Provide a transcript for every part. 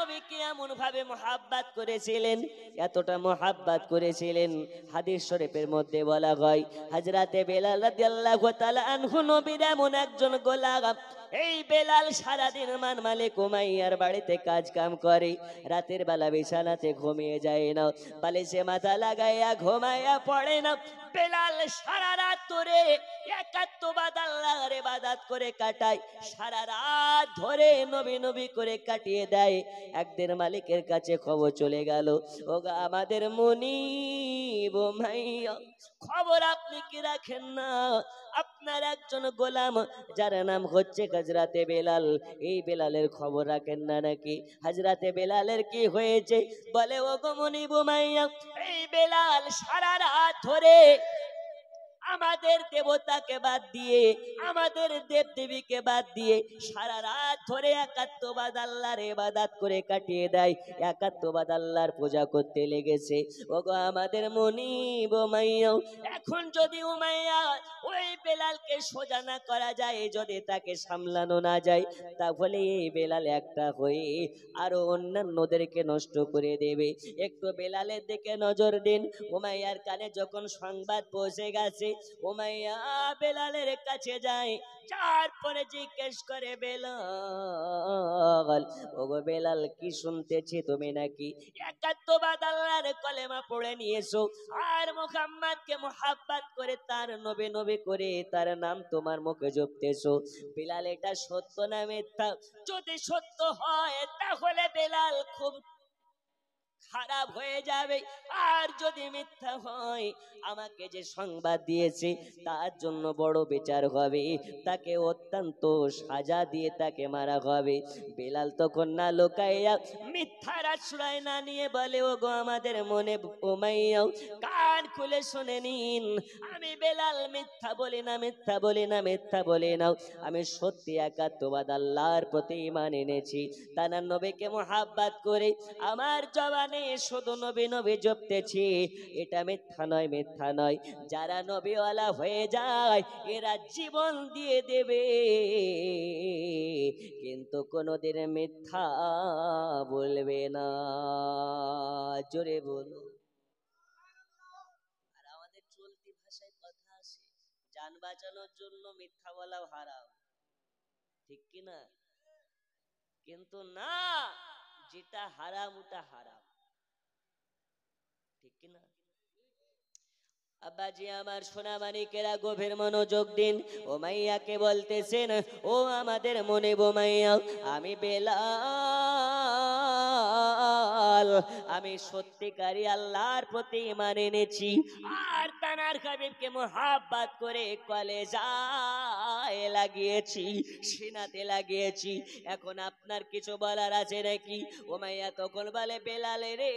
নবীকে এমন ভাবে মোহাব্বত করেছিলেন, এতটা মোহাব্বত করেছিলেন, হাদিস শরীফের মধ্যে বলা হয় হযরতে বেলাল রাদিয়াল্লাহু তাআলা আনহু নবীর এমন একজন গোলাম। এই বেলাল সারাদিন মান মালিক উমাইয়ার বাড়িতে কাজ কাম করে, রাতের বেলা বিছানাতে ঘুমিয়ে যায় না, বালিশে মাথা লাগাইয়া ঘুমাইয়া পড়ে না। বেলাল সারা রাত ধরে একাত্মবাদ আল্লাহর ইবাদত করে কাটায়, সারা রাত ধরে নবী নবী করে কাটিয়ে দেয়। একদিন মালিকের কাছে খবর চলে গেল, ওগো আমাদের মুনিব উমাইয়া, খবর আপনি কি রাখেন না? আপনার একজন গোলাম যার নাম হচ্ছে হযরতে বেলাল, এই বেলালের খবর রাখেন না নাকি? হযরতে বেলালের কি হয়েছে? বলে ওগো মুনিব উমাইয়া, এই বেলাল সারা রাত ধরে আমাদের দেবতাকে বাদ দিয়ে, আমাদের দেব দেবীকে বাদ দিয়ে সারা রাত ধরে একাত্মবাদ আল্লাহর ইবাদত করে কাটিয়ে দেয়, একাত্মবাদ আল্লাহর পূজা করতে লেগেছে। ওগো আমাদের মুনিব উমাইয়া, এখন যদি উমাইয়া ওই বেলালকে সোজা না করা যায়, যদি তাকে সামলানো না যায়, তাহলে এই বেলাল একটা হয়ে আরো অন্যান্যদেরকে নষ্ট করে দেবে। একটু বেলালের দিকে নজর দিন। উমাইয়ার কানে যখন সংবাদ পৌঁছে গেছে, উমাইয়া বেলালের কাছে যায়, তারপরে জিজ্ঞেস করে, বেলাল, ওগো বেলাল, কি শুনতেছি তুমি নাকি একাত্মবাদ আল্লাহর কলেমা পড়ে নিয়েছো, আর মুহাম্মদকে মুহাব্বত করে তার নবী নবী করে তার নাম তোমার মুখে জপতেছো? বেলাল, এটা সত্য না মিথ্যা? যদি সত্য হয় তাহলে বেলাল খুব খারাপ হয়ে যাবে, আর যদি মিথ্যা হয় আমাকে যে সংবাদ দিয়েছে তার জন্য বড় বিচার হবে, তাকে অত্যন্ত সাজা দিয়ে তাকে মারা হবে। বেলাল তখন না লুকাইয়া, মিথ্যার আশ্রয় না নিয়ে বলে, ওগো আমাদের মনে উমাইয়া, কান খুলে শুনে নিন, আমি বেলাল মিথ্যা বলি না, মিথ্যা বলি না, মিথ্যা বলি না, আমি সত্যি একাত্মবাদ আল্লাহর প্রতি ঈমান এনেছি, তার নবীকে মুহাব্বত করে আমার জবানে শুধু নবী নবী জপতেছি, এটা মিথ্যা নয়, মিথ্যা নয়। যারা নবীওয়ালা হয়ে যায় এরা জীবন দিয়ে দেবে, কিন্তু কোনোদিন মিথ্যা বলবে না। জোরে বলো। আর আমাদের চলতি ভাষায় কথা আছে, জান বাঁচানোর জন্য মিথ্যা বলাও হারাম, ঠিক কি না? কিন্তু না, যেটা হারাম ওটা হারাম, ঠিক কি না? আব্বাজি আমার সোনা মানিকেরা গভীর মনোযোগ দিন। উমাইয়াকে বলতেছেন, ও আমাদের মনে উমাইয়া, আমি বেলাল, আমি সত্যিকারী আল্লাহর প্রতি ঈমান এনেছি, আর তানার হাবিবকে মুহাব্বত করে কলেজায় লাগিয়েছি, সিনাতে লাগিয়েছি। এখন আপনার কিছু বলার আছে নাকি? উমাইয়া তখন বলে, বেলাল রে,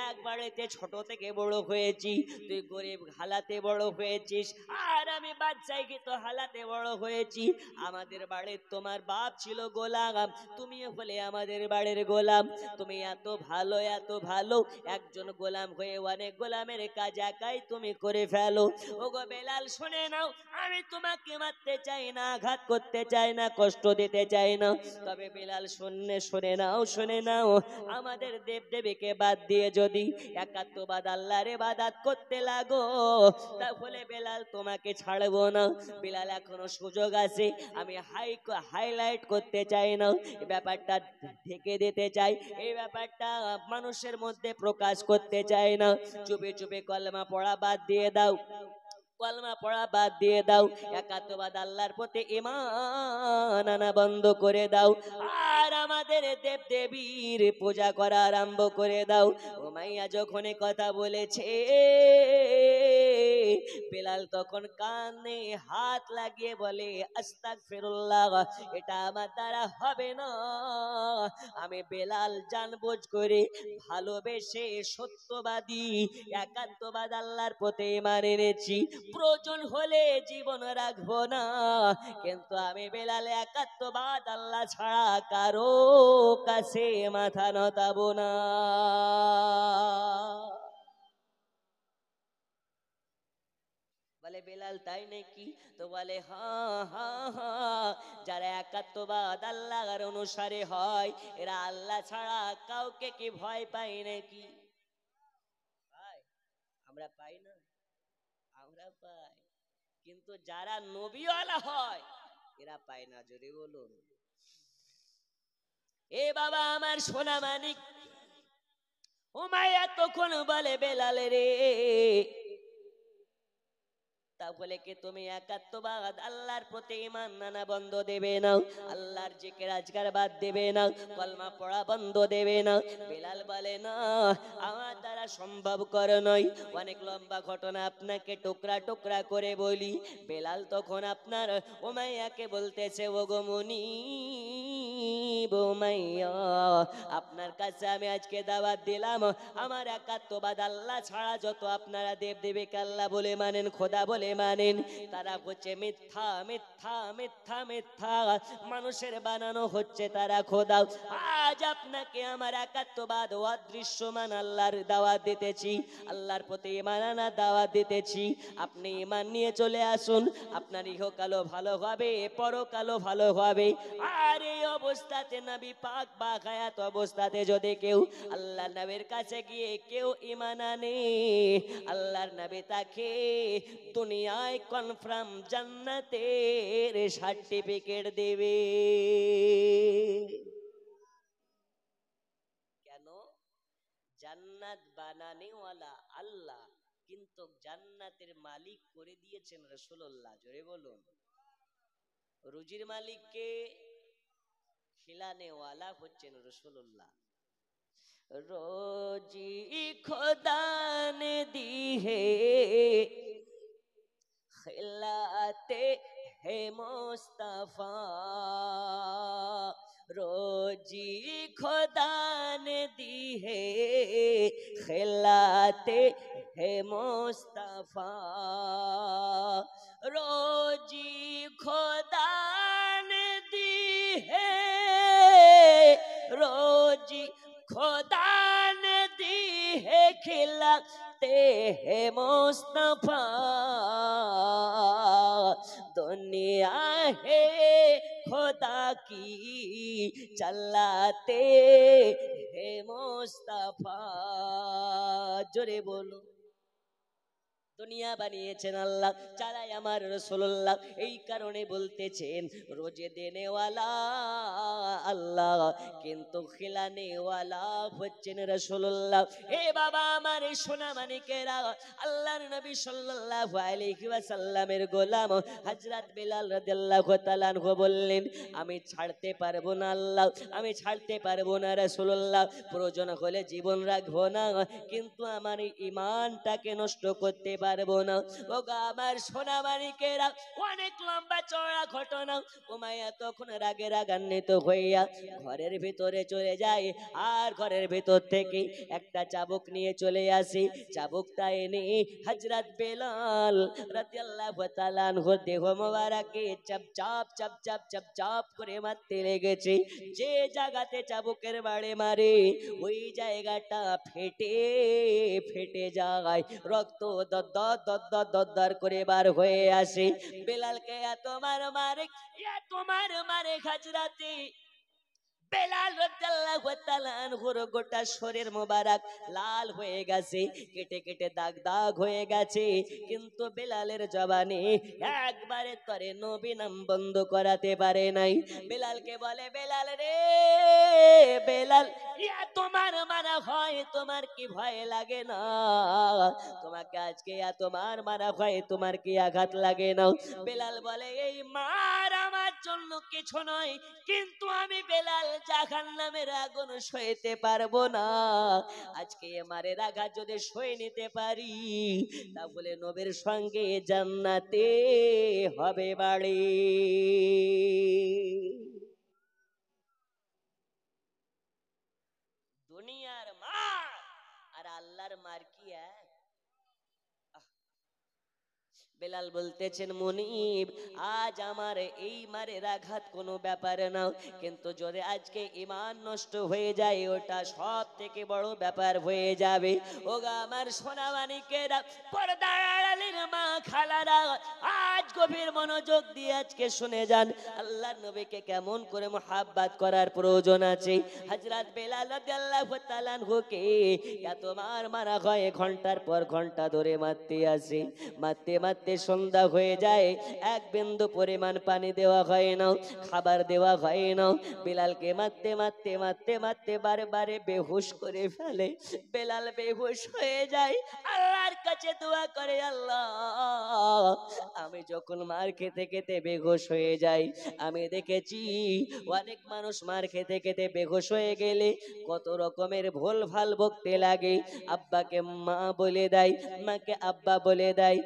একবারেতে ছোট থেকে বড় হয়েছি, তুই গরিব হালাতে বড় হয়েছিস, আর আমি বাদশাহী তো হালাতে বড় হয়েছি। আমাদের বাড়ির তোমার বাপ ছিল গোলাম, তুমিও হলে আমাদের বাড়ির গোলাম। তুমি এত ভালো, এত ভালো, একজন গোলাম হয়ে অনেক গোলামের কাজ একাই তুমি করে ফেলো। ওগো বেলাল, শুনে নাও, আমি তোমাকে মারতে চাই না, আঘাত করতে চাই না, কষ্ট দিতে চাই না, তবে বেলাল শুনে নাও, শুনে নাও, আমাদের দেব দেবীকে বাদ দিয়ে যদি একাত্মবাদ আল্লাহর ইবাদত করতে লাগো, তাহলে বেলাল তোমাকে ছাড়বো না। বেলাল, এখনো সুযোগ আছে, আমি হাইলাইট করতে চাই না, এই ব্যাপারটা ঢেকে দিতে চাই, এই ব্যাপারটা মানুষের মধ্যে প্রকাশ করতে চাই না। চুপে চুপে কলমা পড়া বাদ দিয়ে দাও, কলমা পড়া বাদ দিয়ে দাও, একাত্মবাদ আল্লাহর প্রতি ঈমান আনা বন্ধ করে দাও, আর আমাদের দেব দেবীর পূজা করা আরম্ভ করে দাও। উমাইয়া যখন কথা বলেছে, বেলাল তখন কানে হাত লাগিয়ে বলে, আস্তাগফিরুল্লাহ, এটা আমার দ্বারা হবে না, আমি বেলাল জানবুঝ করে ভালোবেসে সত্যবাদী একাত্মবাদ আল্লাহর প্রতি ঈমান এনেছি, প্রয়োজন হলে জীবন রাখবো না, কিন্তু আমি বেলাল একাত্মবাদ আল্লাহ ছাড়া কারো কাছে মাথা নতাবো না। বলে বেলাল তাই নাকি? তো বলে হ্যাঁ হ্যাঁ হ্যাঁ, যারা একাত্মবাদ আল্লাহর অনুসারে হয় এরা আল্লাহ ছাড়া কাউকে কি ভয় পায় নাকি? পাই? আমরা পাই না? আমরা পাই, কিন্তু যারা নবীওয়ালা হয় এরা পায় না। যদি বলুন এ বাবা আমার সোনা মানিক, উমাইয়া তখন বলে বেলাল রে, তাহলে কি তুমি একাত্মবাদ আল্লাহর প্রতি ঈমান আনা বন্ধ দেবে না? আল্লাহর জিকির আজকার বাদ দেবে না? কলমা পড়া বন্ধ দেবে না? বেলাল বলে না, আমার দ্বারা সম্ভব কর নয়। অনেক লম্বা ঘটনা, আপনাকে টুকরা টুকরা করে বলি। বেলাল তখন আপনার উমাইয়াকে বলতেছে, ও গো মুনিব উমাইয়া, আপনার কাছে আমি আজকে দাওয়াত দিলাম, আমার একাত্মবাদ আল্লাহ ছাড়া যত আপনারা দেব দেবীকে আল্লাহ বলে মানেন, খোদা বলে মানেন, তারা হচ্ছে মিথ্যা মিথ্যা মিথ্যা মিথ্যা, মানুষের বানানো হচ্ছে তারা খোদা। আজ আপনাকে আমার একাত্মবাদ ও অদৃশ্যমান আল্লাহর দাওয়াত দিতেছি, আল্লাহর প্রতি ঈমান আনার দাওয়াত দিতেছি। আপনি ঈমান নিয়ে চলে আসুন, আপনার ইহকালও ভালো হবে, পরকালও ভালো হবে। আর এই অবস্থাতে নবী পাক বা হায়াত অবস্থাতে যদি কেউ আল্লাহ নবীর কাছে গিয়ে কেউ ঈমান আনে, আল্লাহর নবী তাকে দুনিয়ায় কনফার্ম জান্নাতের সার্টিফিকেট দেবে। কেন? জান্নাত বানানেওয়ালা আল্লাহ, কিন্তু জান্নাতের মালিক করে দিয়েছেন রাসূলুল্লাহ। জোরে বলুন, রুজির মালিককে খিলানেওয়ালা হচ্ছেন রাসূলুল্লাহ। रोजी खुदा ने दी है, खिलाते है मुस्तफा, रोजी खुदा ने दी है, खिलाते है मुस्तफा, रोजी खुदा ने दी है, रोजी खुदा ने दी है, खिलाते हैं मुस्तफा, दुनिया है खुदा की चलाते हैं मुस्तफा। जोरे बोलो, দুনিয়া বানিয়েছেন আল্লাহ, চালায় আমার রাসূলুল্লাহ। এই কারণে বলতেছেন রোজে দেনেওয়ালা আল্লাহ, কিন্তু খিলানেওয়ালা হচ্ছেন রাসূলুল্লাহ। এ বাবা আমার সোনা মানিকেরা, আল্লাহর নবী সাল্লাল্লাহু আলাইহি ওয়াসাল্লামের গোলাম হযরত বিলাল রাদিয়াল্লাহু তাআলা আনহু বললেন, আমি ছাড়তে পারবো না আল্লাহ, আমি ছাড়তে পারবো না রাসূলুল্লাহ, প্রয়োজন হলে জীবন রাখবো না, কিন্তু আমার ঈমানটাকে নষ্ট করতে পারবো না। ও গো আমার সোনা মানিকেরা, অনেক লম্বা চওড়া ঘটনা। উমাইয়া তখন রাগে রাগান্বিত হইয়া ঘরের ভিতরে চলে যায়, আর ঘরের ভিতর থেকে একটা চাবুক নিয়ে চলে আসি। চাবুকটা এনে হযরত বেলাল রাদিয়াল্লাহু তাআলা আনহু দেহ মোবারকে চাপ চাপ চাপ চাপ চাপ চাপ করে মারতে লেগেছে। যে জায়গাতে চাবুকের বাড়ি মারে ওই জায়গাটা ফেটে ফেটে যায়, রক্ত দদ্দর দদ্দর দদ্দর করে বার হয়ে আসে। বেলালকে এত মার মারে, এত মার মারে হযরতে বেলাল রাদিয়াল্লাহু তাআলা আনহুর গোটা শরীর মোবারক লাল হয়ে গেছে, কেটে কেটে দাগ দাগ হয়ে গেছে, কিন্তু বেলালের জবানে একবারে তরে নবী নাম বন্ধ করাতে পারে নাই। বেলালকে বলে, বেলাল রে বেলাল, ইয়া তোমার মারা হয়, তোমার কি ভয় লাগে না? তোমাকে আজকে তোমার মারা হয়, তোমার কি আঘাত লাগে না? বেলাল বলে, এই মার আমার জন্য কিছু নয়, কিন্তু আমি বেলাল জাহান্নামের আগুন সইতে পারবো না। আজকে মারের আঘাত যদি সয়ে নিতে পারি, তাহলে নবীর সঙ্গে জান্নাতে হবে বাড়ি। দুনিয়ার মার আর আল্লাহর মার কি এক? বেলাল বলতেছেন, মুনিব আজ আমার এই মারের আঘাত কোনো ব্যাপারে না, কিন্তু যদি আজকে ঈমান নষ্ট হয়ে যায় ওটা সব থেকে বড় ব্যাপার হয়ে যাবে। ওগা আমার সোনামানিকেরা, পর্দার আড়ালের মা খালারা, আজ গভীর মনোযোগ দিয়ে আজকে শুনে যান আল্লাহর নবীকে কেমন করে মুহাব্বত করার প্রয়োজন আছে। হযরত বেলাল রাদিয়াল্লাহু তাআলা আনহুকে এত মারা হয়, ঘন্টার পর ঘন্টা ধরে মারতে আসে, মারতে মারতে সন্ধ্যা হয়ে যায়, এক বিন্দু পরিমাণ পানি দেওয়া হয় না, খাবার দেওয়া হয় না। বেলালকে মারতে মারতে মারতে মারতে বারে বারে বেহুশ করে ফেলে। বেলাল বেহুশ হয়ে যায়, আল্লাহর কাছে দোয়া করে, আল্লাহ আমি যখন মার খেতে খেতে বেহুশ হয়ে যাই, আমি দেখেছি অনেক মানুষ মার খেতে খেতে বেহুশ হয়ে গেলে কত রকমের ভুল ভাল বকতে লাগে। আব্বাকে মা বলে দেয়, মাকে আব্বা বলে দেয়,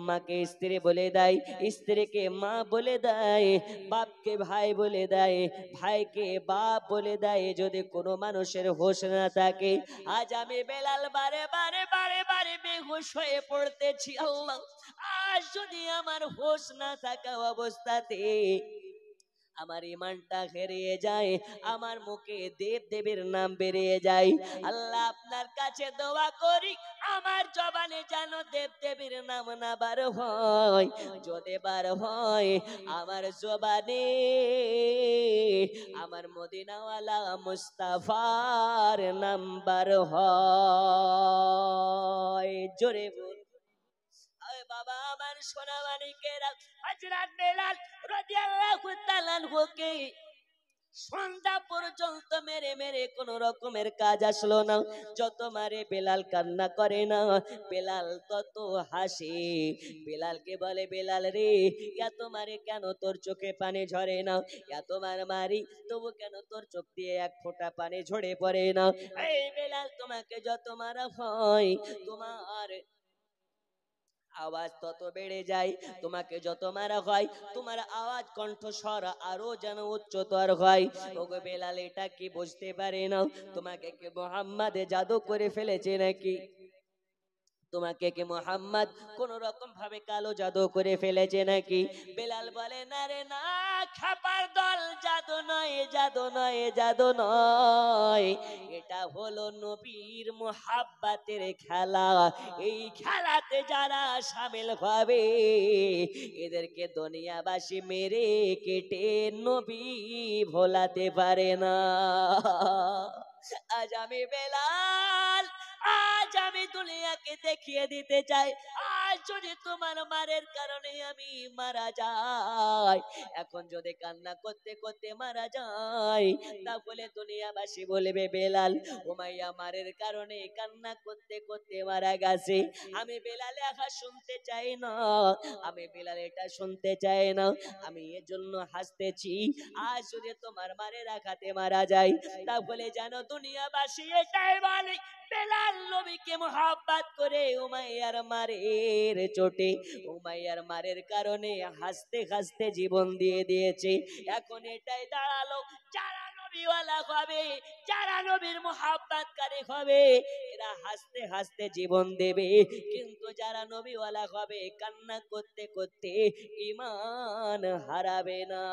মাকে স্ত্রী বলে দেয়, স্ত্রীকে মা বলে দেয়, বাপকে ভাই বলে দেয়, ভাইকে বাপ বলে দেয়। যদি কোনো মানুষের হোশ না থাকে, আজ আমি বেলাল বারে বারে বারে বারে বেহুশ হয়ে পড়তেছি। আল্লাহ, আজ যদি আমার হোশ না থাকা অবস্থাতে আমার ইমানটা হেরিয়ে যায়, আমার মুখে দেব দেবীর নাম বেরিয়ে যায়, আল্লাহ আপনার কাছে দোয়া করি আমার জবানে যেন দেব দেবীর নাম না বার হয়। যদি বার হয় আমার জবানে আমার মদিনাওয়ালা মুস্তাফার নাম্বার হয়। জোরে বল। আরে বাবা আমার সোনামানিকেরা, হযরত বেলাল রাদিয়াল্লাহু তাআলা আনহুকে সন্ধ্যা পর্যন্ত মেরে মেরে কোন রকমের কাজ আসলো না। যত মারে বেলাল কান্না করে না, বেলাল তত হাসে। বেলালকে বলে, বেলাল রে এত মারে কেন তোর চোখে পানি ঝরে না, এত মারি তবু কেন তোর চোখ দিয়ে এক ফোঁটা পানি ঝরে পড়ে না। এই বেলাল, তোমাকে যত মারা হয় তোমার আওয়াজ তত বেড়ে যায়, তোমাকে যত মারা হয় তোমার আওয়াজ কণ্ঠস্বর আরো যেন উচ্চতর হয়। ওগো বেলাল, এটা কি বুঝতে পারে না তোমাকে কি মুহাম্মদ জাদু করে ফেলেছে নাকি? তোমাকে কি মুহাম্মদ কোন রকম ভাবে কালো জাদু করে ফেলেছে নাকি? বেলাল বলে, না রে না, খাপার দল, জাদু নয়, জাদু নয়, জাদু নয়, এটা হলো নবীর মুহাব্বতের খেলা। এই খেলাতে যারা শামিল হবে এদেরকে দুনিয়াবাসী মেরে কেটে নবী ভোলাতে পারে না। আজ আমি বেলাল, আজ আমি দুনিয়াকে দেখিয়ে দিতে চাই, আজ যদি তোমার মারের কারণে আমি মারা যাই, এখন যদি কান্না করতে করতে মারা যাই, তাহলে দুনিয়াবাসী বলবে বেলাল উমাইয়া মারের কারণে কান্না করতে করতে মারা গেছে। আমি বেলাল একা শুনতে চাই না, আমি বেলাল এটা শুনতে চাই না, আমি এর জন্য হাসতেছি। আজ যদি তোমার মারের আঘাতে মারা যায়, তাহলে জানো দুনিয়াবাসী এটাই বলে বেলাল নবীকে মুহাব্বত করে উমাইয়ার মারের চোটে, উমাইয়ার মারের কারণে হাসতে হাসতে জীবন দিয়ে দিয়েছে। এখন এটাই দাঁড়ালো, যারা নবীওয়ালা হবে, যারা নবীর মুহাব্বতকারী হবে, এরা হাসতে হাসতে জীবন দেবে, কিন্তু যারা নবীওয়ালা হবে কান্না করতে করতে ঈমান হারাবে না।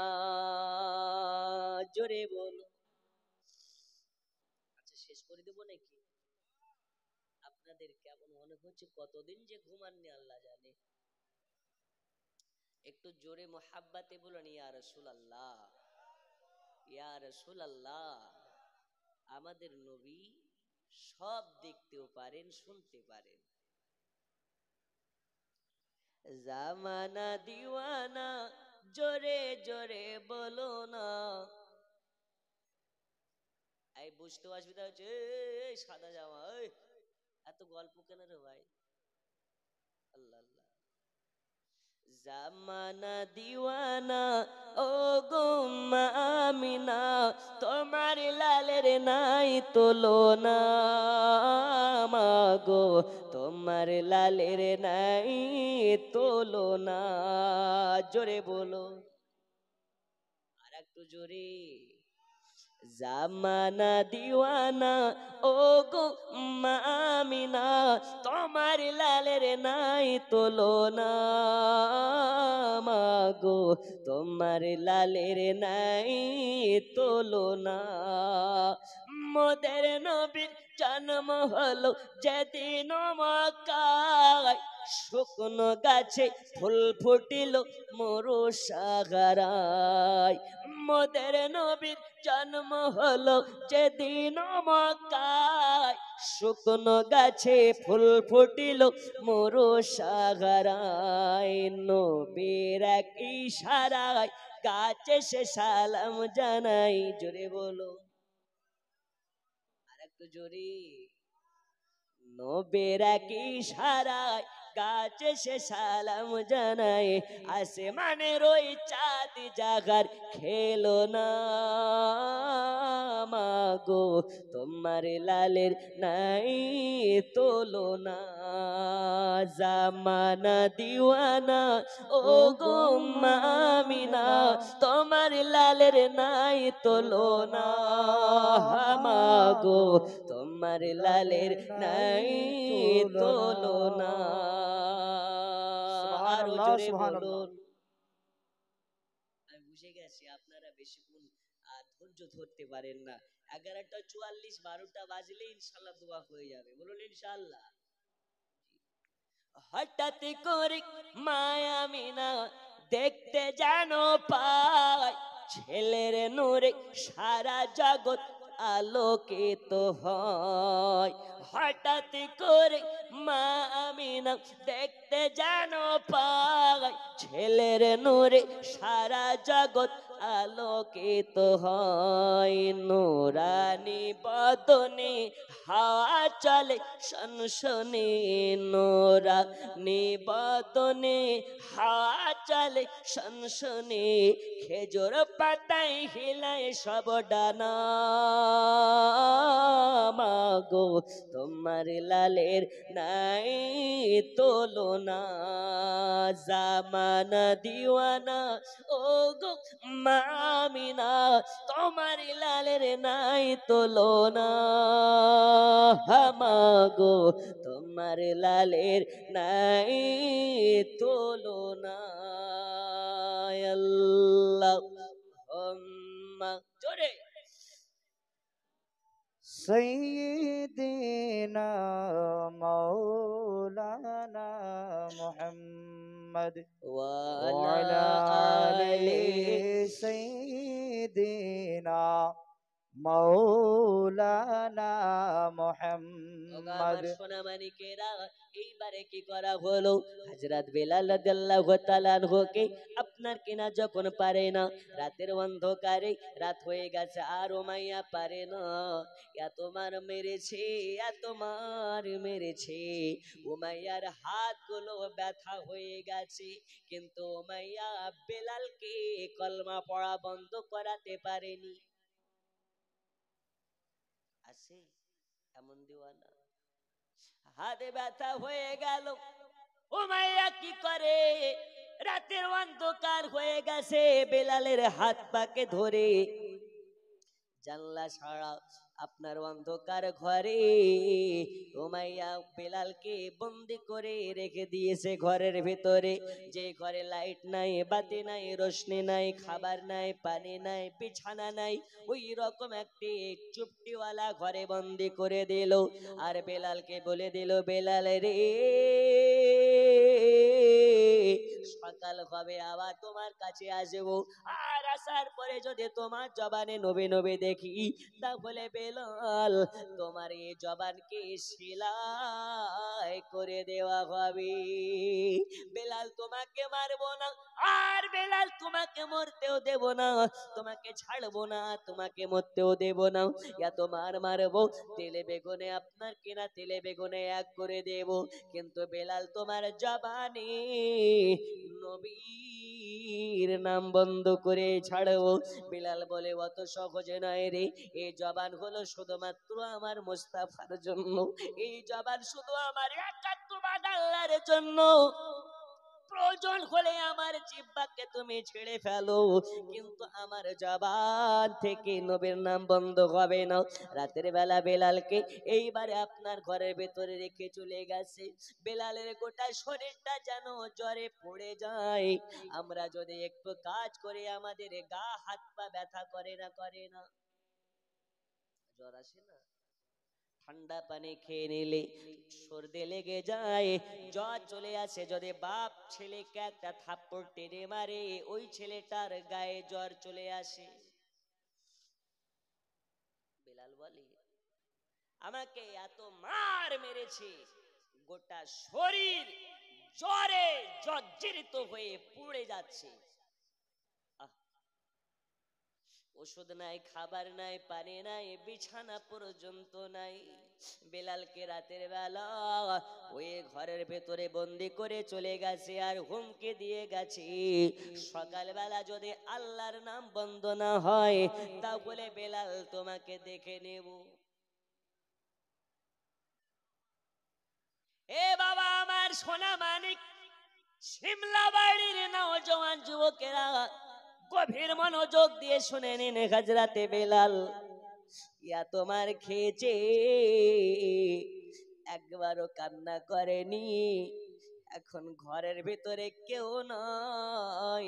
জোরে বল। আচ্ছা, শেষ করে দেব নাকি? আপনাদের কেমন মনে হচ্ছে? কতদিন যে ঘুমাননি আল্লাহ জানে। একটু জোরে মুহাব্বতে বলুন, ইয়া রাসূলুল্লাহ, ইয়া রাসূলুল্লাহ। আমাদের নবী সব দেখতেও পারেন, শুনতে পারেন। জামানা দিওয়ানা, জোরে জোরে বলো না। এই বুঝতে অসুবিধা হচ্ছে? এই সাদা জামা, এত গল্প কেন রে ভাই? আল্লাহ আল্লাহ। জামানা দিওয়ানা, ও গো মা আমিনা, তোমার লালের নাই তুলনা, মাগো তোমার লালের নাই তুলনা। জোরে বলো, আর একটু জোরে। জামানা দিওয়ানা ও গো মা আমিনা, তোমার লালের নাই তুলনা, মাগো তোমার লালের নাই তুলনা। মোদের নবীর জন্ম হলো যেদিন মক্কায়, শুকনো গাছে ফুল ফুটিল মরু সাগরায়। মোদের নবীর জন্ম হলো যেদিন মক্কায়, শুকনো গাছে ফুল ফুটিল মরু সাগরায়। নবীর এক ইশারায় গাছে সে সালাম জানাই। জোরে বলো, আর একটু জোরে। নবীর এক ইশারায় গাছে সে সালাম জানায়। আসমানের ওই চাঁদ জাগার খেলো না, মাগো তোমার লালের নাই তুলনা। জামানা দিওয়ানা ও গো মা আমিনা, তোমার লালের নাই তুলনা, মাগো তোমার লালের নাই তুলনা। আরো জোরে বলুন। আমি বুঝে গেছি আপনারা বেশিক্ষণ ধৈর্য ধরতে পারেন না। 11:44 12টা বাজলে ইনশাল্লাহ দোয়া হয়ে যাবে। বলুন ইনশাল্লাহ। হঠাৎ করে মায়া মিনা দেখতে জানো পায়, ছেলের নূরে সারা জগৎ আলোকিত হয়। হঠাৎ করে মা আমিনা দেখতে জানো পায়, ছেলের নূরে সারা জগৎ আলোকিত হয়। নূরানি বদনে হাওয়া চলে সনসনে, নূরানি বদনে হাওয়া চলে সনসনে, খেজুর পাতায় হিলায় সব ডানা, মাগো তোমার লালের নাই তুলনা। জামানা দিওয়ানা ও গো মা আমিনা, তোমার লালের নাই তুলনা, মাগো তোমার লালের নাই তুলনা। আল্লাহুম্মা জোরে। सय्यिदना मौलाना मुहम्मद ওয়ালা वअला आले আলি। सय्यिदना मौलाना আমার मुहम्मद। সোনামানিকেরা, এইবারে কি করা হলো, হযরত বেলাল রাদিয়াল্লাহু তাআলা আনহুকে আপনার কিনা যখন পারে না, রাতের অন্ধকারে, রাত হয়ে গেছে আর উমাইয়া পারে না, এত মার মেরেছে, এত মার মেরেছে, উমাইয়ার হাতগুলো ব্যথা হয়ে গেছে, কিন্তু উমাইয়া বেলালকে কলমা পড়া বন্ধ করাতে পারেনি। আছে এমন দিওয়ানা, হাতে ব্যথা হয়ে গেল, উমাইয়া কি করে, রাতের অন্ধকার হয়ে গেছে, বেলালের হাত পাকে ধরে জানলা ছাড়া আপনার অন্ধকার ঘরে উমাইয়া বেলালকে বন্দি করে রেখে দিয়েছে ঘরের ভিতরে, যে ঘরে লাইট নাই, বাতি নাই, রোশনি নাই, খাবার নাই, পানি নাই, বিছানা নাই, ওই রকম একটি চুপটিওয়ালা ঘরে বন্দি করে দিল। আর বেলালকে বলে দিল, বেলাল রে, সকাল হবে আবার তোমার কাছে আসবো, আর আসার পরে যদি তোমার জবানে নবী নবী দেখি, তাহলে বেলাল তোমার এই জবানকে সেলাই করে দেওয়া হবে। বেলাল তোমাকে মারবো না, আর বেলাল তোমাকে মরতেও দেব না, তোমাকে ছাড়বো না, তোমাকে মরতেও দেব না, এত মার মারবো, তেলে বেগুনে আপনার কিনা তেলে বেগুনে এক করে দেব, কিন্তু বেলাল তোমার জবানে নবীর নাম বন্ধ করে ছাড়বো। বেলাল বলে, অত সহজে নয় রে, এই জবান হলো শুধুমাত্র আমার মুস্তাফার জন্য, এই জবান শুধু আমার একাত্মবাদ আল্লাহর জন্য, প্রয়োজন হলে আমার জিহ্বাকে তুমি ছেড়ে ফেলো, কিন্তু আমার জবান থেকে নবীর নাম বন্ধ হবে না। রাতের বেলা বেলালকে এইবারে আপনার ঘরের ভেতরে রেখে চলে গেছে। বেলালের গোটা শরীরটা যেন জ্বরে পড়ে যায়। আমরা যদি একটু কাজ করে আমাদের গা হাত পা ব্যথা করে না, করে না? জ্বর আসে না? ঠান্ডা পানি খেয়ে নিলে সর্দি লেগে যায়, জ্বর চলে আসে। যদি বাপ ছেলেকে একটা থাপ্পড় টেনে মারে, ওই ছেলেটার গায়ে জ্বর চলে আসে। বেলাল বলে, আমাকে এত মার মেরেছে, গোটা শরীর জ্বরে জর্জরিত হয়ে পুড়ে যাচ্ছে। ওষুধ নাই, খাবার নাই, পানি নাই, বিছানা পর্যন্ত নাই। বেলালকে রাতের বেলা ওই ঘরের ভেতরে বন্দি করে চলে গেছে আর হুমকি দিয়ে গেছে, সকালবেলা যদি আল্লাহর নাম বন্ধ না হয় তাহলে বেলাল তোমাকে দেখে নেব। এ বাবা আমার সোনা মানিক, শিমলা বাড়ির নওজওয়ান যুবকেরা গভীর মনোযোগ দিয়ে শুনে নিন। হযরতে বেলাল ইয়া তোমার খেয়েছে, একবারও কান্না করেনি। এখন ঘরের ভিতরে কেউ নাই,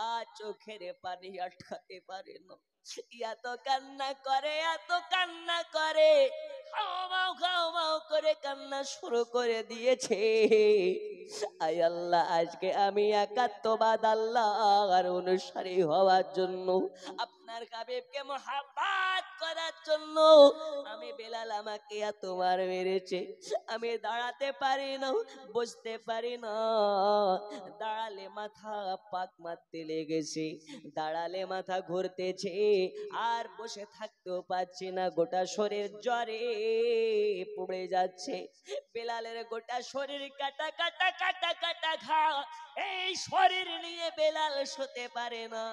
আর চোখের পানি আটকাতে পারে না। এত কান্না করে, এত কান্না করে, হাওমাও হাওমাও করে কান্না শুরু করে দিয়েছে। আয় আল্লাহ, আজকে আমি একাত্মবাদ আল্লাহর অনুসারী হওয়ার জন্য, আপনার হাবিবকে মুহাব্বত করার জন্য আমি বেলাল, আমাকে এত মার মেরেছে, আমি দাঁড়াতে পারি না, বসতে পারি না। দাঁড়ালে মাথা পাক মারতে লেগেছে, দাঁড়ালে মাথা ঘুরতেছে, আর বসে থাকতেও পারছি না, গোটা শরীর জ্বরে পুড়ে যাচ্ছে। বেলালের গোটা শরীর কাটা কাটা কাটা কাটা ঘা, এই শরীর নিয়ে বেলাল শুতে পারে না,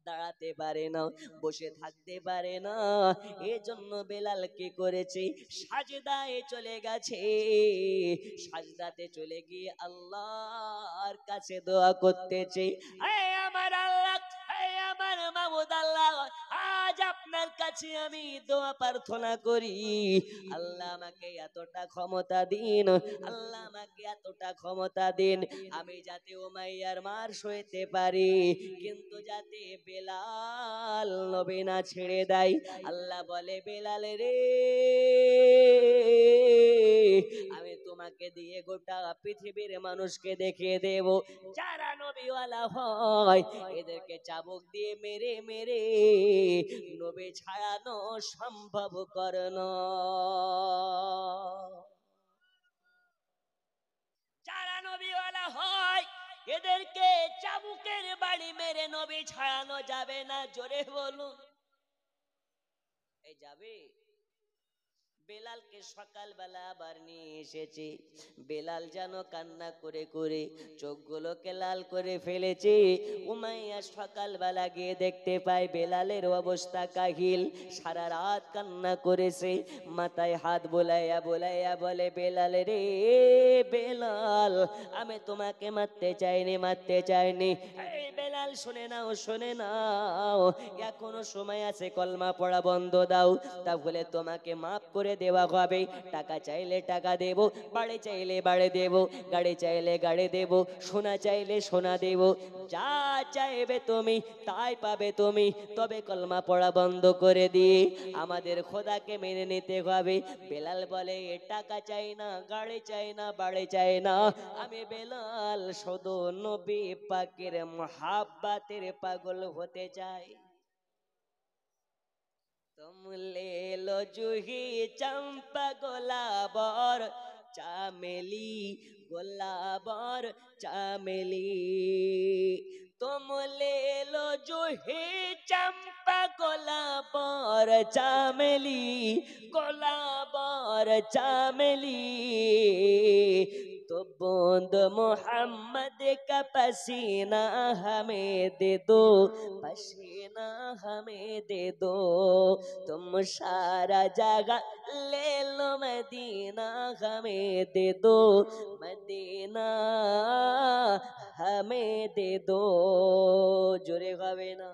দাঁড়াতে পারে না, বসে থাকতে পারে না। এজন্য বেলাল কি করেছে, সাজদায় চলে গেছে। সাজদাতে চলে গিয়ে আল্লাহর কাছে দোয়া করতেছে, হে আমার আল্লাহ, হে আমার মাবুদ আল্লাহ, আজ আপনার কাছে আমি দোয়া প্রার্থনা করি, আল্লাহ আমাকে এতটা ক্ষমতা দিন, আল্লাহ আমাকে এতটা ক্ষমতা দিন, আমি যাতে উমাইয়ার মার সইতে পারি, কিন্তু যাতে বেলাল নবী না ছেড়ে দেয়। আল্লাহ বলে, বেলাল রে, আমি তোমাকে দিয়ে গোটা পৃথিবীর মানুষকে দেখিয়ে দেব, যারা নবীওয়ালা হয় এদেরকে চাবুক দিয়ে মেরে মেরে নবী ছাড়ানো সম্ভব করনো। যারা নবীওয়ালা হয় এদেরকে চাবুকের বাড়ি মেরে নবী ছাড়ানো যাবে না। জোরে বলুন, এই যাবে? বেলালকে সকালবেলা আবার নিয়ে এসেছে। বেলাল যেন কান্না করে করে চোখগুলোকে লাল করে ফেলেছে। উমাইয়া সকালবেলা গিয়ে দেখতে পায় বেলালের অবস্থা কাহিল, সারা রাত কান্না করেছে। মাথায় হাত বোলাইয়া বোলাইয়া বলে, বেলাল রে বেলাল, আমি তোমাকে মারতে চাইনি, মারতে চাইনি। এই বেলাল শুনে নাও, শুনে নাও, এখনো সময় আছে, কলমা পড়া বন্ধ দাও, তাহলে তোমাকে মাফ করে দেওয়া হবে। টাকা চাইলে টাকা দেব, বাড়ি চাইলে বাড়ি দেব, গাড়ি চাইলে গাড়ি দেব, সোনা চাইলে সোনা দেব, যা চাইবে তুমি তাই পাবে তুমি, তবে কলমা পড়া বন্ধ করে দিয়ে আমাদের খোদাকে মেনে নিতে হবে। বেলাল বলে, টাকা চাই না, গাড়ি চাই না, বাড়ি চাই না, আমি বেলাল শুধু নবী পাকের মুহাব্বতের পাগল হতে চাই। तुम ले लो जूही चंपा गुलाबर चामेली, गुलाबर चामेली, तुम ले लो जूही चंपा गुलाबर चामेली, गुलाबर चामेली, तो बूंद मोहम्मद का पसीना हमें दे दो, पसीना हमें दे दो, तुम सारा जगह ले लो मदीना हमें दे दो, मदीना हमें दे दो। জোরে হবে না,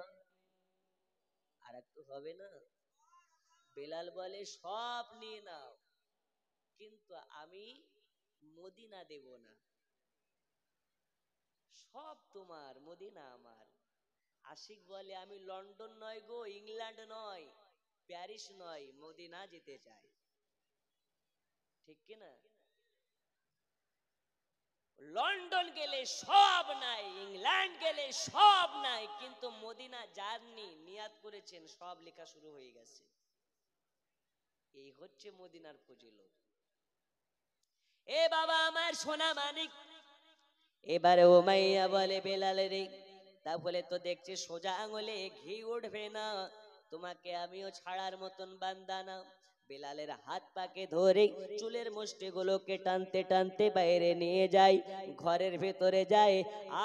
আর একটু হবে না। বেলাল বলে সব নিয়ে নাও, কিন্তু আমি মদিনা দেব না, সব তোমার, মদিনা আমার। আশিক বলে আমি লন্ডন নয় গো, ইংল্যান্ড নয়, প্যারিস নয়, মদিনা যেতে চাই। ঠিক কিনা? লন্ডন গেলে সব নাই, ইংল্যান্ড গেলে সব নাই, কিন্তু মদিনা যাননি, নিয়াত করেছেন, সব লেখা শুরু হয়ে গেছে। এই হচ্ছে মদিনার ফজিলত। এ বাবা আমার সোনা মানিক, এবারে উমাইয়া বলে বেলাল রে, তাহলে তো দেখছি সোজা আঙুলে ঘি উঠবে না, তোমাকে আমিও ছাড়ার মতন বান্দা না। বেলালের হাত পাকে ধরে চুলের মুষ্টিগুলোকে টানতে টানতে বাইরে নিয়ে যায়, ঘরের ভেতরে যায়।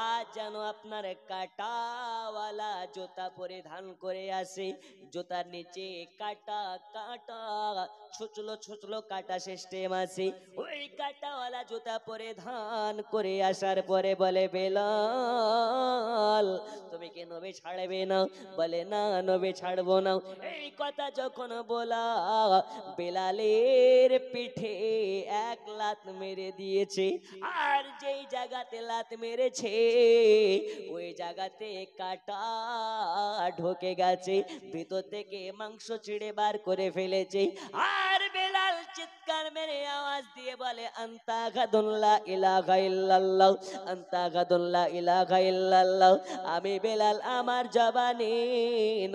আজ যেন আপনার কাটাওয়ালা জুতা পরিধান করে আসে, জুতার নিচে কাটা কাটা ছুচলো ছুচলো কাটা সিস্টেম আছে। ওই কাটাওয়ালা জুতা পরিধান করে আসার পরে বলে বেলাল তুমি কি নবী ছাড়বে না? বলে না, নবী ছাড়বো না। এই কথা যখন বলা, বেলালের পিঠে এক লাত মেরে দিয়েছে, আর যেই জায়গাতে লাত মেরেছে ওই জায়গাতে কাটা ঢোকে গেছে, ভিতর থেকে মাংস ছিঁড়ে বার করে ফেলেছে। আর বেলাল চিৎকার মেরে আওয়াজ দিয়ে বলে আনতা গাদুল্লাহ ইলাহা ইল্লাল্লাহ, আনতা গাদুল্লাহ ইলাহা ইল্লাল্লাহ। আমি বেলাল আমার জবানে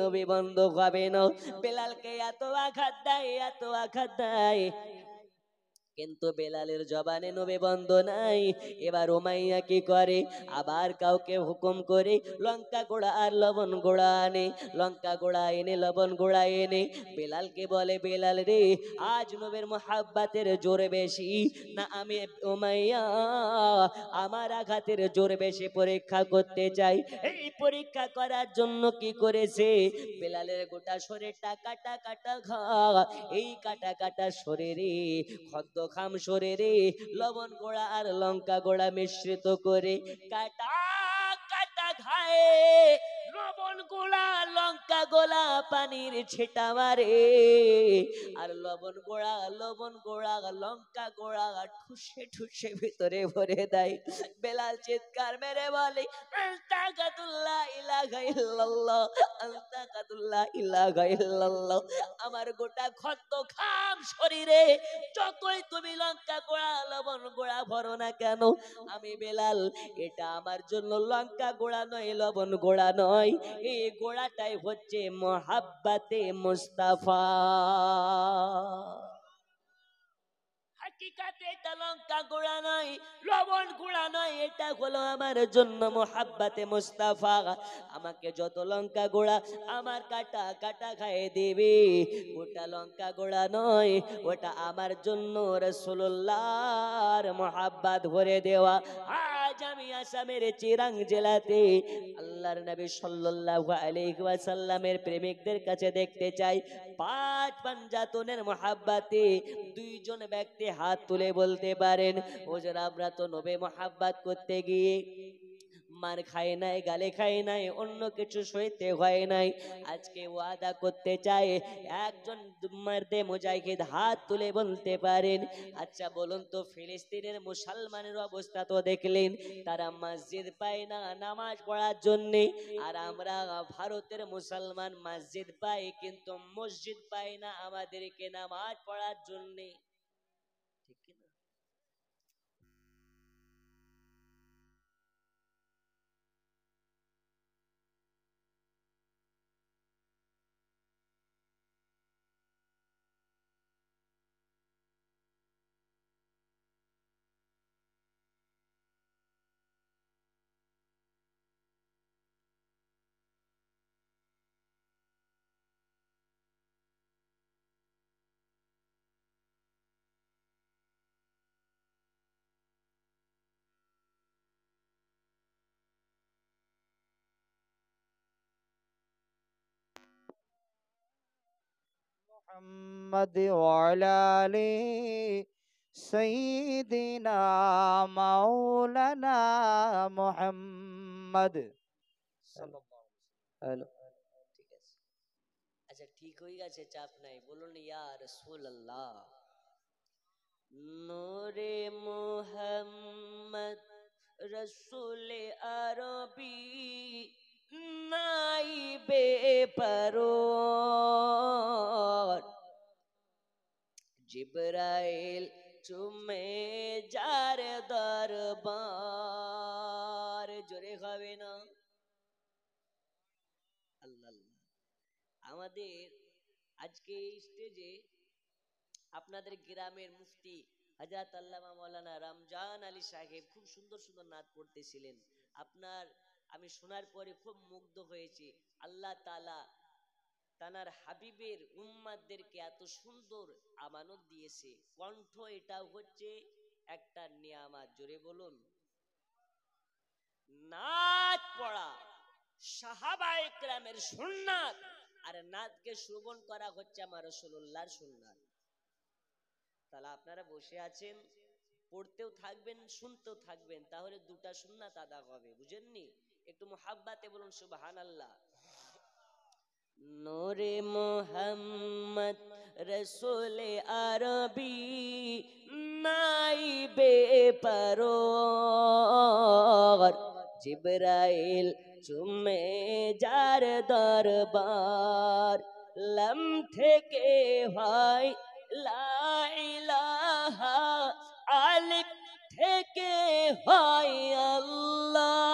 নবী বন্ধ হবে না। বেলালকে এত আঘাত দেয়, এত আঘাত দেয়, কিন্তু বেলালের জবানে নবী বন্ধ নাই। এবার উমাইয়া কি করে, আবার কাউকে হুকুম করে লঙ্কা গোড়া আর লবণ গোড়া আনে, লঙ্কা গোড়া এনে লবণ গোড়া এনে বেলালকে বলে বেলাল রে, আজ নবীর মোহাব্বতের জোর বেশি না আমি উমাইয়া আমার আঘাতের জোর বেশি পরীক্ষা করতে চাই। এই পরীক্ষা করার জন্য কি করেছে, বেলালের গোটা শরীরটা কাটা কাটা ঘা, এই কাটা কাটা শরীরে খদ্দ খাম শরীরে লবণ গোড়া আর লঙ্কা গোড়া মিশ্রিত করে কাটা কাটা ঘায়ে লবণ গোড়া লঙ্কা গোড়া পানির ছিটা মারে, আর লবণ গোড়া লঙ্কা গোড়া ঠুসে ঠুসে ভিতরে ভরে দেয়। বেলাল চিৎকার মেরে বলে আস্তাগফিরুল্লাহ ইলাহা ইল্লাল্লাহ, আস্তাগফিরুল্লাহ ইলাহা ইল্লাল্লাহ। আমার গোটা ক্ষত খাম শরীরে যতই তুমি লঙ্কা গোড়া লবণ গোড়া ভরো না কেন, আমি বেলাল এটা আমার জন্য লঙ্কা গোড়া নয়, লবণ গোড়া নয়, এই গোড়াটাই হচ্ছে মোহাব্বতে মুস্তাফা। হাকিকাতে এটা লঙ্কা গোড়া নয়, লবণ গোড়া নয়, এটা হলো আমার জন্য মোহাব্বতে মুস্তাফা। আমাকে যত লঙ্কা গোড়া আমার কাটা কাটা খাইয়ে দেবে, ওটা লঙ্কা গোড়া নয়, ওটা আমার জন্য রাসূলুল্লাহর মোহাব্বত ভরে দেওয়া। আজ আমি আসামের চিরাং জেলাতে আল্লাহর নবী সাল্লাল্লাহু আলাইহি ওয়াসাল্লামের প্রেমিকদের কাছে দেখতে চাই, পাঁচ পাঞ্জাতনের মোহাব্বতে দুইজন ব্যক্তি হাত তুলে বলতে পারেন হুজুর আমরা তো নবী মোহাব্বত করতে গিয়ে মার খায় নাই, গালে খায় নাই, অন্য কিছু সইতে হয় নাই, আজকে ওয়াদা করতে চায়। একজন মার্দে মুজাহিদ হাত তুলে বলতে পারেন আচ্ছা বলুন তো ফিলিস্তিনের মুসলমানের অবস্থা তো দেখলেন, তারা মসজিদ পায় না নামাজ পড়ার জন্যে, আর আমরা ভারতের মুসলমান মসজিদ পাই কিন্তু মসজিদ পাই না আমাদেরকে নামাজ পড়ার জন্যে। ঠিক কি না? محمد وعلى آل سيدنا مولانا محمد হ্যালো, ঠিক আছে। আচ্ছা, ঠিক হয়ে গেছে, চাপ নাই, বলুন ইয়া রাসূলুল্লাহ। নূরে মুহাম্মদ রসুলে আরবি নাইবে পারোর, জিবরাইল চুমে যার দরবার, জোরে হবে না? আল্লাহ আল্লাহ। আমাদের আজকে এই স্টেজে আপনাদের গ্রামের মুফতি হযরত আল্লামা মাওলানা রমজান আলী সাহেব খুব সুন্দর সুন্দর নাত পড়তেছিলেন। আমি শোনার পরে খুব মুগ্ধ হয়েছি। আল্লাহ তাআলা তানার হাবিবের উম্মাদদেরকে এত সুন্দর আমানত দিয়েছে। কণ্ঠ এটাও হচ্ছে একটা নিয়ামত, জোরে বলুন। নাত পড়া সাহাবায়ে কেরামের সুন্নাত, আর নাতকে শ্রবণ করা হচ্ছে আমার রাসূলুল্লাহর সুন্নাত। তাহলে আপনারা বসে আছেন, পড়তেও থাকবেন, শুনতেও থাকবেন, তাহলে দুটা সুন্নাত আদা হবে, বুঝেননি? একটু মুহাব্বাতে বলুন সুবহানাল্লাহ। নূরে মুহাম্মদ রসুলে আরবি নাইবে পারোর, জিবরাইল চুমে যার দরবার, লম থেকে হয় লা ইলাহা, আলিফ থেকে হয় আল্লাহ,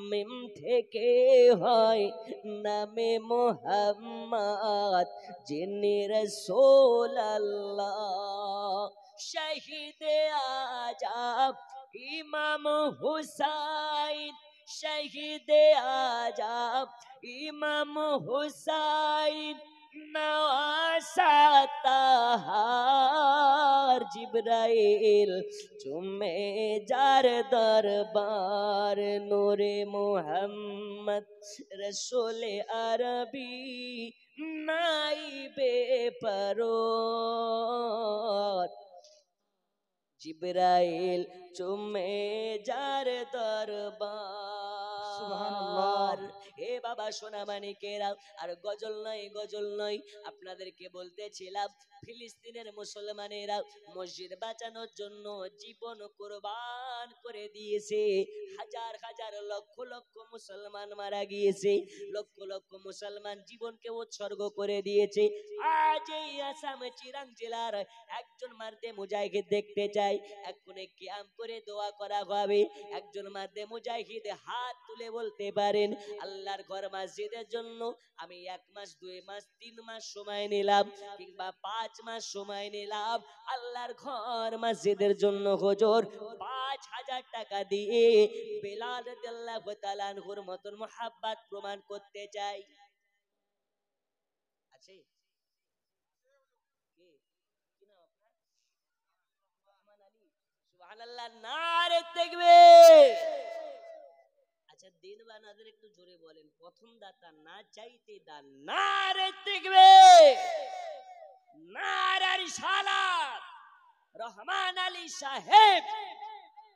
মিম থেকে হয় নামে মোহাম্মদ, যিনি রাসূল আল্লাহ। শহীদে আজম ইমাম হুসাইন, শহীদে আজম ইমাম হুসাইন, নওয়াসা তাহার, জিবরাইল চুমে যার দরবার, নূরে মুহাম্মদ রসুলে আরবি নাইবে পারোর, জিবরাইল চুমে যার সুবহানাল্লাহ। দরবার। এ বাবা সোনা মানিকেরা, আর গজল নয়, গজল নয়, আপনাদেরকে বলতেছিলাম ফিলিস্তিনের মুসলমানেরা মসজিদ বাঁচানোর জন্য জীবন কুরবান করে দিয়েছে। হাজার হাজার লক্ষ লক্ষ মুসলমান মারা গিয়েছে, লক্ষ লক্ষ মুসলমান জীবনকে উৎসর্গ করে দিয়েছে। আজ এই আসাম চিরাং জেলার একজন মারদে মুজাহিদ দেখতে চাই, এক্ষুনি কিয়াম করে দোয়া করা হবে। একজন মারদে মুজাহিদ হাত তুলে বলতে পারেন, আল্লাহর ঘর মসজিদের জন্য আমি 1 মাস 2 মাস 3 মাস সময় নিলাম, কিংবা 5 মাস সময় নিলাম, আল্লাহর ঘর মসজিদের জন্য হুজুর 5,000 টাকা দিয়ে বেলাল রাদিয়াল্লাহু তাআলা আনহুর মতন মুহাব্বত প্রমাণ করতে চাই। আছে কে? কি নাম আপনার? রহমান আলী। সুবহানাল্লাহ, নারে তাকবীর। আচ্ছা, দিন বা নাদের একটু জোরে বলেন। প্রথম দাতা না চাইতে দান, নারে তাকবীর, নারে রিসালাত। রহমান আলী সাহেব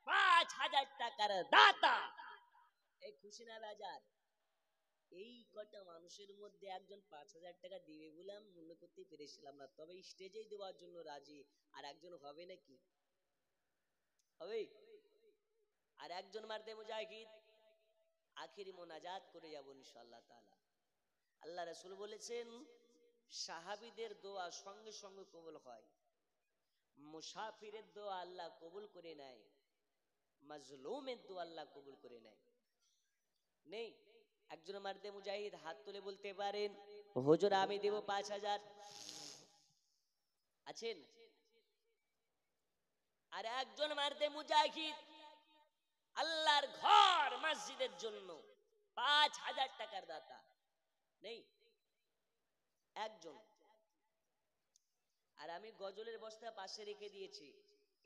5,000 টাকার দাতা। এই খুশি না বাজার? এই কটা মানুষের মধ্যে একজন 5,000 টাকা দিবে বলে আমি মনে করতে পেরেছিলাম না, তবে স্টেজেই দেওয়ার জন্য রাজি। আর একজন হবে নাকি? হবে? আর একজন মারদে মুজাহিদ আখিরি মোনাজাত করে যাব ইনশাআল্লাহ তাআলা। আল্লাহ রাসূল বলেছেন সাহাবীদের দোয়া সঙ্গে সঙ্গে কবুল হয়, মুসাফিরের দোয়া আল্লাহ কবুল করে নেয়, মাজলুমের দোয়া আল্লাহ কবুল করে নেয়। নেই? একজন মারদে মুজাহিদ হাত তুলে বলতে পারেন, হুজুর আমি দেব 5,000। আছেন? আর একজন মারদে মুজাহিদ আল্লাহর ঘর মসজিদের জন্য 5,000 টাকার দাতা নেই? একজন। আর আমি গজলের বস্তা পাশে রেখে দিয়েছি।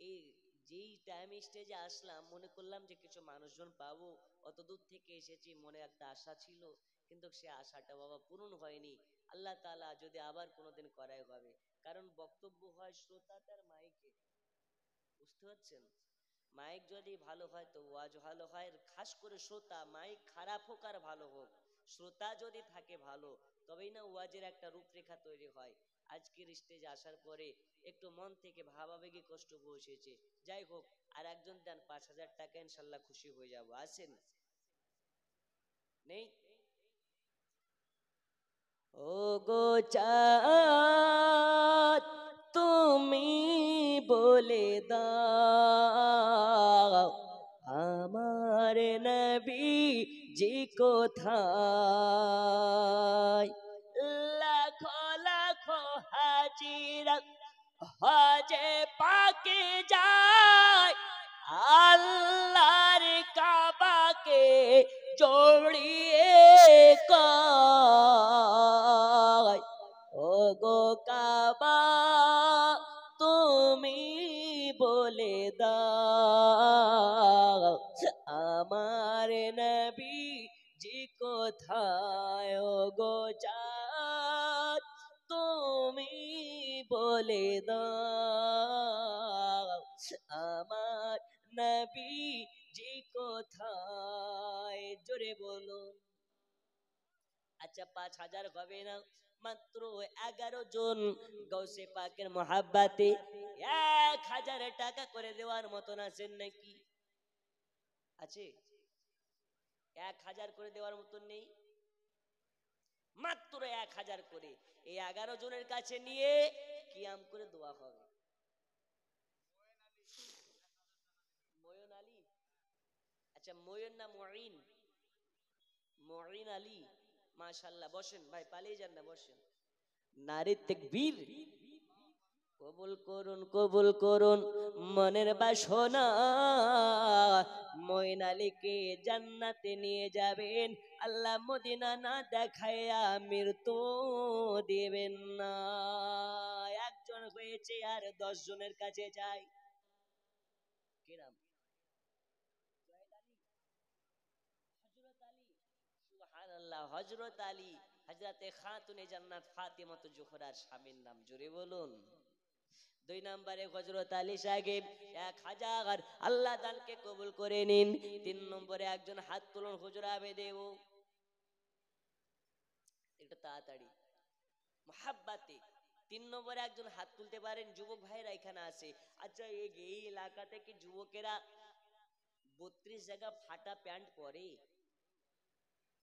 এই যেই টাইম স্টেজে আসলাম মনে করলাম যে কিছু মানুষজন পাবো, অত দূর থেকে এসেছি, মনে একটা আশা ছিল, কিন্তু সে আশাটা বাবা পূরণ হয়নি। আল্লাহ তাআলা যদি আবার কোনোদিন করায় হবে, কারণ বক্তব্য হয় শ্রোতাটার মাইকে, বুঝতে পারছেন? মাইক যদি ভালো হয় তো ওয়াজ ভালো হয়, খাস করে শ্রোতা, মাইক খারাপ হোক আর ভালো হোক, শ্রোতা যদি থাকে ভালো, তবেই না ওয়াজের একটা রূপরেখা তৈরি হয়। আজকের স্টেজে আসার পরে একটু মন থেকে ভাবাবেগে কষ্ট পৌঁছেছে, যাই হোক, আর একজন দেন 5,000 টাকা, ইনশাল্লাহ খুশি হয়ে যাব। আসেন? নেই? ও গো চাঁদ, তুমি বলে দাও আমার নবী জি কোথায়? লাখো লাখো হাজিরা হজে পাকে যায়, আল্লাহর কাবাকে জড়িয়ে কয়, ও গো কাবা তুমি বলে দাও আমার নবী জি কোথায়? ও গো চাঁদ তুমি বলে দাও আমার নবী জি কোথায়? জোরে বলুন। আচ্ছা 5,000 হবে না, মাত্র 11 জন গৌসে পাকের মহাব্বাতে 1,000 টাকা করে দেওয়ার মতন আছেন নাকি? আছে? 1,000 করে দেওয়ার মতন নেই? মাত্র 1,000 করে এই 11 জনের কাছে নিয়ে কিয়াম করে দোয়া হবে। ময়ন আলী, আচ্ছা ময়ন না মঈন? মঈন আলী, মাশাআল্লাহ। বসেন ভাই, পালিয়ে যান না, বসেন। নারে তাকবীর! কবুল করুন, কবুল করুন মনের বাসনা, মঈন আলীকে জান্নাতে নিয়ে যাবেন আল্লাহ, মদিনা না দেখায়া মৃত্যু দিবেন না। একজন হয়েছে, আর 10 জনের কাছে যাই। কিরাম? হযরত আলী, সুবহানাল্লাহ, হযরত আলী, হযরতে খাতুনে জান্নাত ফাতেমাতু জোহরার স্বামীর নাম, জোরে বলুন। 2 নম্বরে হযরত আলী সাহেব 1,000 আল্লাহ দানকে কবুল করে নিন। 3 নম্বরে একজন হাত তুলুন, হুজুর আবে দেব একটু তাড়াতাড়ি মুহাব্বাতে। 3 নম্বরে একজন হাত তুলতে পারেন, যুবক ভাইরা এখানে আছে। আচ্ছা এই এলাকাতে কি যুবকেরা 32 জায়গা ফাটা প্যান্ট পরে?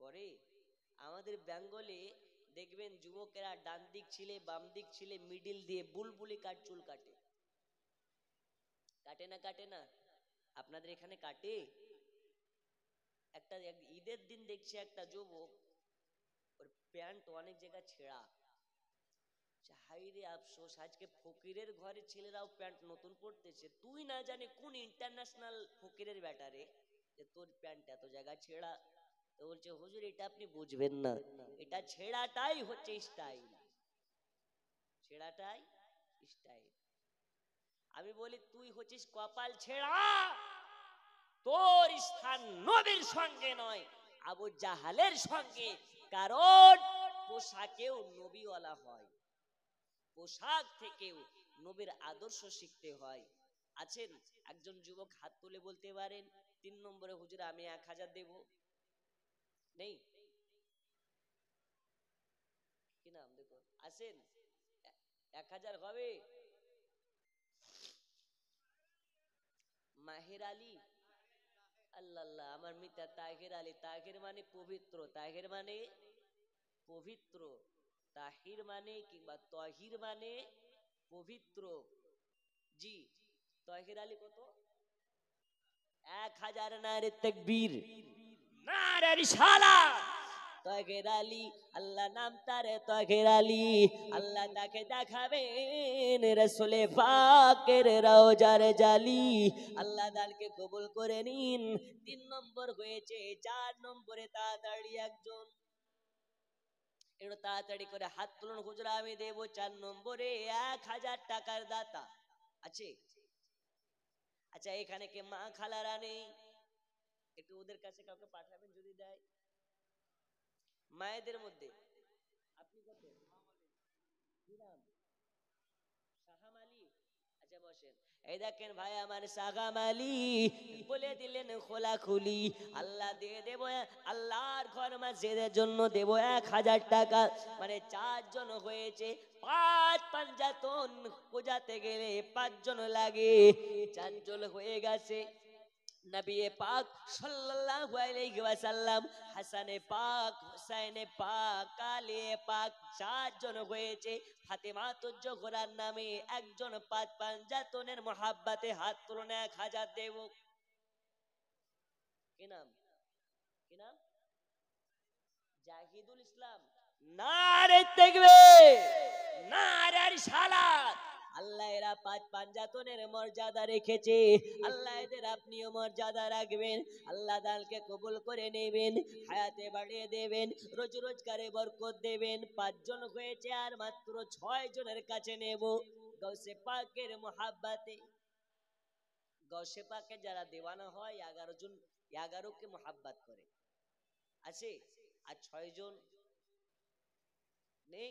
পরে? আমাদের বেঙ্গলে দেখবেন যুবকেরা ডান দিক ছিলে, বাম দিক ছিলে, মিডিল দিয়ে বুলবুলি কাট চুল কাটে। কাটে না? কাটে না? আপনাদের এখানে কাটে? একটা ঈদের দিন দেখছি একটা যুবক, ওর প্যান্ট অনেক জায়গা ছেঁড়া। হাইরে আফসোস, আজকে ফকিরের ঘরে ছেলেরাও প্যান্ট নতুন পরতেছে, তুই না জানি কোন ইন্টারন্যাশনাল ফকিরের ব্যাটারে যে তোর প্যান্ট এত জায়গা ছেঁড়া। তো বলছে হুজুর এটা আপনি বুঝবেন না, এটা ছেঁড়াটাই হচ্ছে স্টাইল, ছেঁড়াটাই স্টাইল। আমি বলি তুই হচ্ছিস কপাল ছেঁড়া, তোর স্থান নবীর সঙ্গে নয়, আবু জাহালের সঙ্গে। কারণ পোশাকেও নবীওয়ালা হয়, পোশাক থেকেও নবীর আদর্শ শিখতে হয়। আছেন? একজন যুবক হাত তুলে বলতে পারেন 3 নম্বরে হুজুর আমি 1,000 দেব? নেই? কি নাম দেখো, আছেন? 1,000 হবে? মাহের আলী, আল্লাহ আল্লাহ, আমার মিতা তাহের আলী। তাহের মানে পবিত্র, তাহের মানে পবিত্র, তাহির মানে কিংবা তহির মানে পবিত্র। জি, তহির আলী কত? 1,000। নারে তাকবীর, নারে রিসালাত। তহির আলী, আল্লাহ নাম তারে তহির আলী, আল্লাহ তাকে দেখাবেন রাসূলে পাকের রওজার জালি। আল্লাহ দানকে কবুল করে নিন। 3 নম্বর হয়েছে। 4 নম্বরে তাড়াতাড়ি একজন একটু তাড়াতাড়ি করে হাত তুলুন, হুজুর আমি দেব 4 নম্বরে 1,000 টাকার দাতা আছে? আচ্ছা এখানে কে মা খালারা নেই? একটু ওদের কাছে কাউকে পাঠাবেন যদি দেয়। মায়েদের মধ্যে আপনি কত? কি নাম? সাহাম আলী। আচ্ছা বসেন। এই দেখেন ভাই আমার সাগাম আলী বলে দিলেন খোলাখুলি, আল্লাহ দিয়ে দেব, আল্লাহর ঘর মসজিদের জন্য দেব 1000 টাকা। মানে 4 জন হয়েছে, 5 পাঞ্জাতন পূজাতে গেলে 5 জন লাগে, 4 জন হয়ে গেছে। নবী পাক সাল্লাল্লাহু আলাইহি ওয়াসাল্লাম, হাসানে পাক, হুসাইনে পাক, আলী পাক 4 জন হয়েছে। ফাতেমা জোহরার নামে একজন 5 পাঞ্জাতনের মহাব্বতে হাত তুলুন, 1000 দেব। কি নাম? কি নাম? জাহিদুল ইসলাম। নারে তাকবীর, নারে রিসালাত। আল্লাহ এরা 5 পাঞ্জাতনের মর্যাদা রেখেছে, আল্লাহ এদের আপনিও মর্যাদা রাখবেন, আল্লাহ দানকে কবুল করে নেবেন, হায়াতে বাড়িয়ে দেবেন, রোজ রোজগারে বরকত দেবেন। 5 জন হয়েছে আর মাত্র 6 জনের কাছে নেব গৌসে পাকের মহাব্বতে। গৌসে পাকে যারা দেওয়ানা হয় 11 জন, 11 কে মহাব্বত করে আছে। আর 6 জন নেই,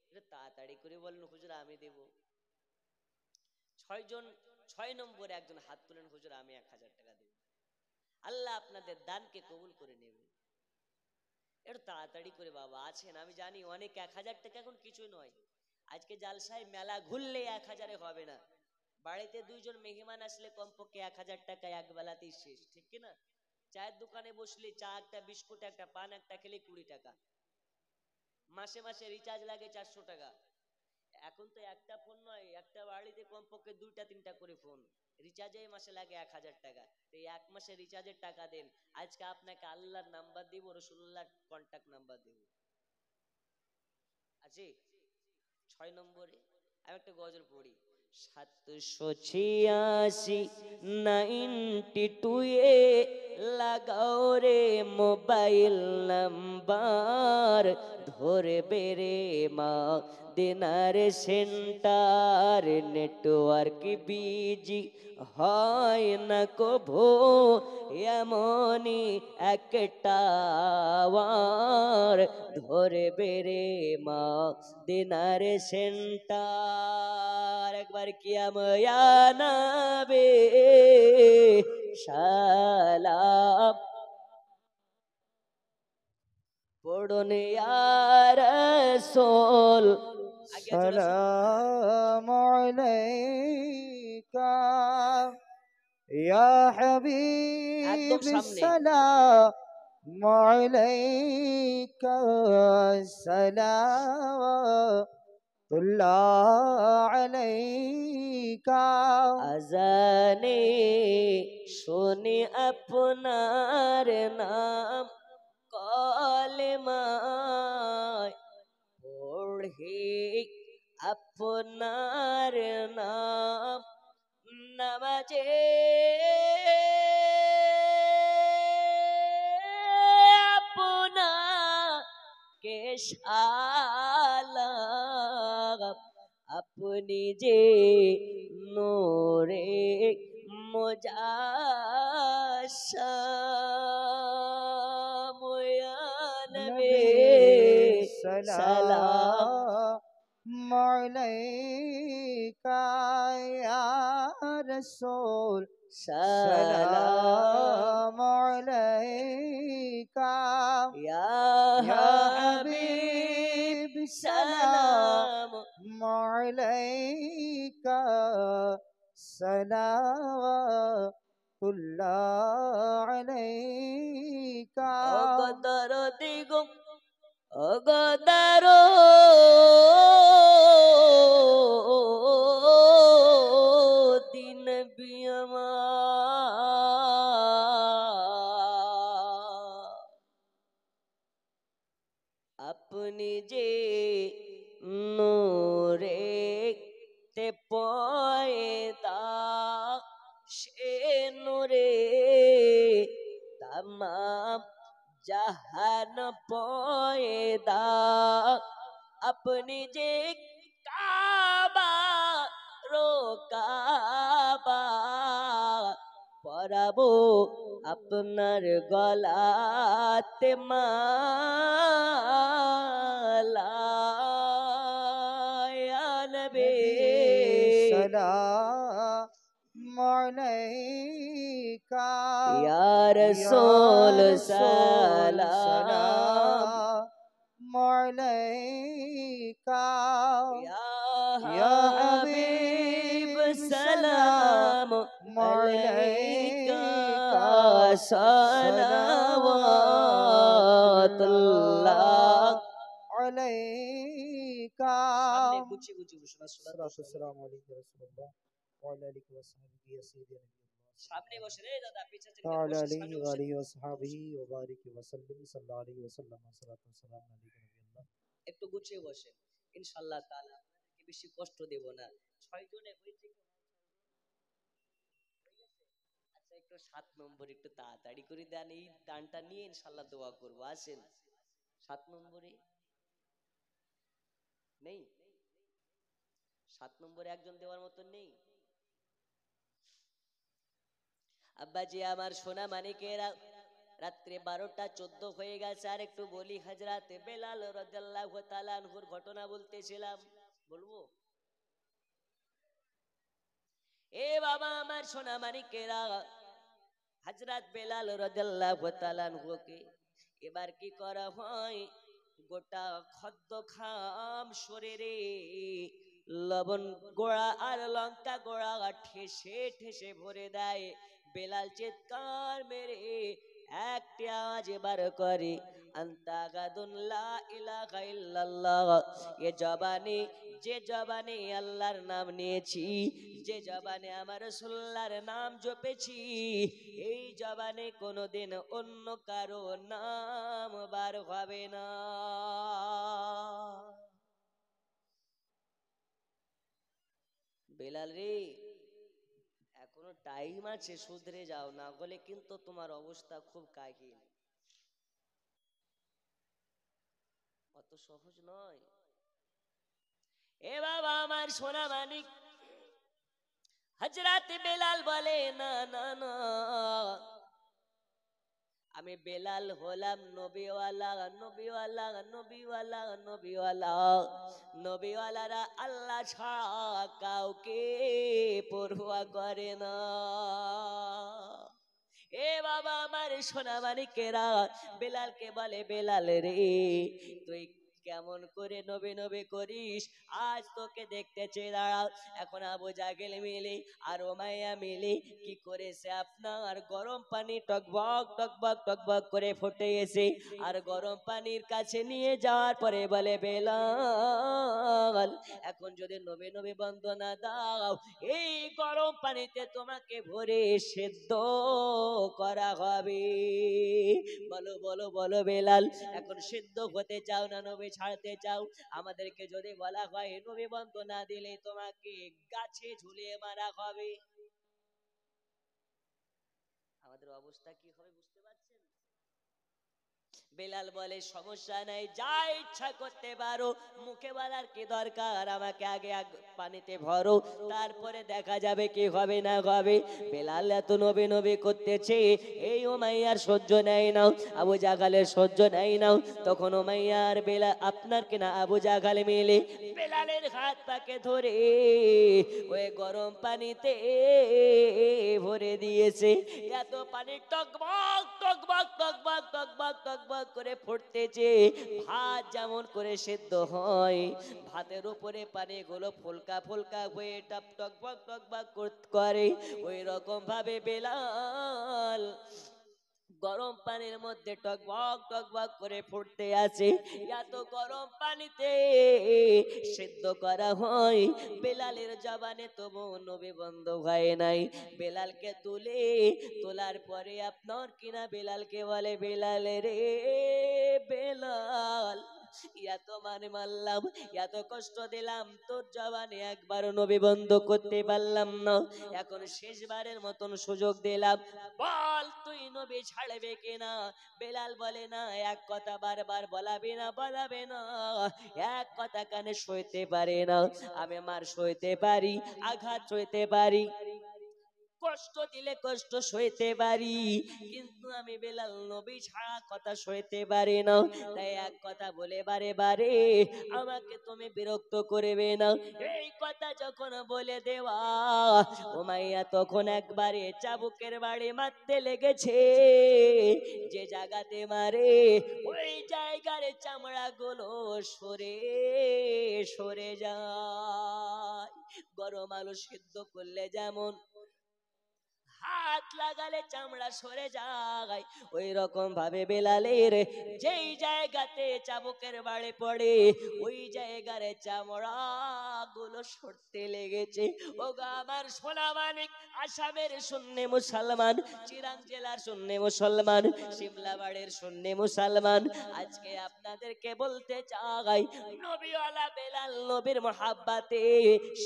এটা তাড়াতাড়ি করে বলেন হুজুর আমি দেব। 6 জন, 6 নম্বরে একজন হাত তুলেন, হুজুর আমি 1000 টাকা দেব। আল্লাহ আপনাদের দানকে কবুল করে নেবে। একটু তাড়াতাড়ি করে বাবা আছেন, আমি জানি অনেক, 1000 টাকা এখন কিছুই নয়। আজকে জালসায় মেলা ঘুরলে 1000-এ হবে না, বাড়িতে 2 জন মেহমান আসলে কমপক্ষে 1000 টাকা এক বেলাতেই শেষ, ঠিক কি না? চায়ের দোকানে বসলে চা একটা, বিস্কুট একটা, পান একটা খেলে 20 টাকা। মাসে মাসে রিচার্জ লাগে 400 টাকা। এখন তো একটা ফোন নয়, একটা বাড়িতে কমপক্ষে 2টা 3টা করে ফোন, রিচার্জে মাসে লাগে 1000 টাকা। তো এই এক মাসে রিচার্জের টাকা দেন। আজকে আপনাকে আল্লাহর নাম্বার দিব, রাসূলুল্লাহর কন্টাক্ট নাম্বার দেব, আছে 6 নম্বরে। আমি একটা গজল পড়ি। 786 92 এ লাগাও রে মোবাইল নাম্বার, ধরবে রে মা দিনার সেন্টার, নেটওয়ার্ক বিজি হয় না কভো, এমনই একটা ধরবে রে মা দিনার সেন্টার। একবার কিয়াময়ানাবে সালাম পড়ুন ইয়া রাসূল। আগে আছে রাসূল। السلام عليك يا একদম حبيبي সামনে। السلام عليك السلام الله عليك আজানে শুনি আপনার নাম, কলেমায় পড়ি আপনার নাম, নামাজে আপনাকে সালাম। আপনি যে নূরে মুজাসসাম, ইয়া নবী نبي সালাম। السلام عليك يا رسول সালাম السلام عليك ইয়া يا হাবিব, حبيب সালাম। السلام عليك سلام الله عليك অগদর দিগ, অগদর দিন বিয়ামা, আপনি যে নূরে তে পয়দা, সে নূরে तमाम जहान पयदा, अपनी जे काबा रो काबा পরাবো আপনার গলাতে মালা ইয়া নবী सलाम अलैका ইয়া या রাসূল रसूल সালাম सलाम अलैका ইয়া या হাবিব हबीब সালাম सलाम আলাইকা अलैका সালাওয়াতুল্লাহ अलैका সামনে গুছি গুছি বসুন अस्सलाम अलैकुम रसूलुल्लाह व अला आलिहि व सहबिहि या सय्यिदी সামনে বসে রে দাদা পিছে থেকে ताला বসে अलैहि সামনে व বসে आलिहि व सहाबिहि व बारिक व सल्लिम सल्लल्लाहु अलैहि वसल्लम सल्लल्लाहु अलैहि वसल्लम একটু গুছিয়ে বসেন ইনশাআল্লাহ তাআলা আপনাদেরকে বেশি কষ্ট দেব না 6 জনে হয়েছে আচ্ছা একটু 7 নম্বর একটু তাড়াতাড়ি করে দেন এই দানটা নিয়ে ইনশাআল্লাহ দোয়া করব আসেন 7 নম্বরে নেই 7 নম্বরে একজন দেওয়ার মতো নেই আব্বাজি আমার সোনা মানিকেরা রাত্রে 12টা 14 হয়ে গেছে আর একটু বলি হযরত বেলাল রাদিয়াল্লাহু তাআলা আনহুর ঘটনা বলতেছিলাম বলবো এ বাবা আমার সোনা মানিকেরা হযরত বেলাল রাদিয়াল্লাহু তাআলা আনহুকে এবার কি করা হয় গোটা খদ্দ খাম শরীরে লবণ গোড়া আর লঙ্কা গোড়া ঠেসে ঠেসে ভরে দেয় বেলাল চিৎকার মেরে একটি আওয়াজ বার করে আন্তা গাদুন লা ইলাহা ইল্লাল্লাহ এ জবানে যে জবানে আল্লাহর নাম নিয়েছি যে জবানে আমার রাসূলুল্লাহর নাম জপেছি এই জবানে কোনোদিন অন্য কারো নাম বার হবে না বেলাল রে এখনো টাইম আছে শুধরে যাও না হলে কিন্তু তোমার অবস্থা খুব কাহিল অত সহজ নয় এ বাবা আমার সোনা মানিক হযরত বেলাল বলে না না না আমি বেলাল হলাম নবীওয়ালা নবীওয়ালা নবীওয়ালা নবীওয়ালা নবীওয়ালারা আল্লাহ ছাড়া কাউকে পরোয়া করে না এ বাবা আমার সোনা মানিকেরা বেলালকে বলে বেলাল রে তুই কেমন করে নবী নবী করিস আজ তোকে দেখতেছে দাঁড়াও এখন আবু জাহেল মিলে আর উমাইয়া মিলে কি করেছে আপনার গরম পানি টকবক টকবক টকবক করে ফুটে এসে আর গরম পানির কাছে নিয়ে যাওয়ার পরে বলে বেলাল এখন যদি নবী নবী বন্দনা দাও এই গরম পানিতে তোমাকে ভরে সেদ্ধ করা হবে বলো বলো বলো বেলাল এখন সিদ্ধ হতে চাও না নবী ছাড়তে চাও আমাদেরকে যদি বলা হয় নবী বন্দনা দিলে তোমাকে গাছে ঝুলিয়ে মারা হবে আমাদের অবস্থা কি হবে বুঝতে পারছেন বেলাল বলে সমস্যা নাই যা ইচ্ছা করতে পারো মুখে বলার কি দরকার আমাকে আগে পানিতে ভরো তারপরে দেখা যাবে কি হবে না হবে বেলাল এত নবী নবী করতেছে এই উমাইয়ার সহ্য নেয় নাও আবু জাহালের সহ্য নেয় নাও তখন উমাইয়ার বেলাল আপনার কিনা আবু জাহাল মিলে বেলালের হাত পাকে ধরে ওই গরম পানিতে ভরে দিয়েছে এত পানি টকবক টকবক টকবক টকবক টকবক করে ফুটতেছে ভাত যেমন করে সেদ্ধ হয় ভাতের উপরে পানিগুলো ফুলকা ফুলকা হয়ে টকবক টকবক করে ওই রকম ভাবে বেলাল গরম পানির মধ্যে টকবক টকবক করে ফুটতে আছে এত গরম পানিতে সিদ্ধ করা হয় বেলালের জবানে তবু নবী বন্ধ হয় নাই বেলালকে তোলার পরে আপনার কিনা বেলালকে বলে বেলাল রে বেলাল এত মানে মারলাম এত কষ্ট দিলাম তোর জবানে একবার নবী বন্ধ করতে পারলাম না এখন শেষবারের মতন সুযোগ দিলাম বল তুই নবী ছাড়বে কিনা বেলাল বলে না এক কথা বারবার বলাবে না এক কথা কানে সইতে পারে না আমি মার সইতে পারি আঘাত সইতে পারি কষ্ট দিলে কষ্ট সইতে পারি, কিন্তু আমি বেলাল নবী ছাড়া কথা সইতে পারি না। তাই এক কথা বলে বারে বারে আমাকে তুমি বিরক্ত করবে না। এই কথা যখন বলে দেওয়া, উমাইয়া তখন একবারে চাবুকের বাড়ি মারতে লেগেছে। যে জায়গাতে মারে ওই জায়গার চামড়া গুলো সরে সরে যায়। গরম আলু সিদ্ধ করলে যেমন হাত লাগালে চামড়া সরে যায়, ওই রকম ভাবে বেলালের যেই জায়গাতে চাবুকের বাড়ি পড়ে ওই জায়গার চামড়া গুলো সরতে লেগেছে। ওগো আমার সোনা মানিক, আসামের সুন্নি মুসলমান, চিরাং জেলার সুন্নি মুসলমান, সিমলাবাড়ির সুন্নি মুসলমান, আজকে আপনাদেরকে বলতে চাই, নবীওয়ালা বেলাল নবীর মহাব্বাতে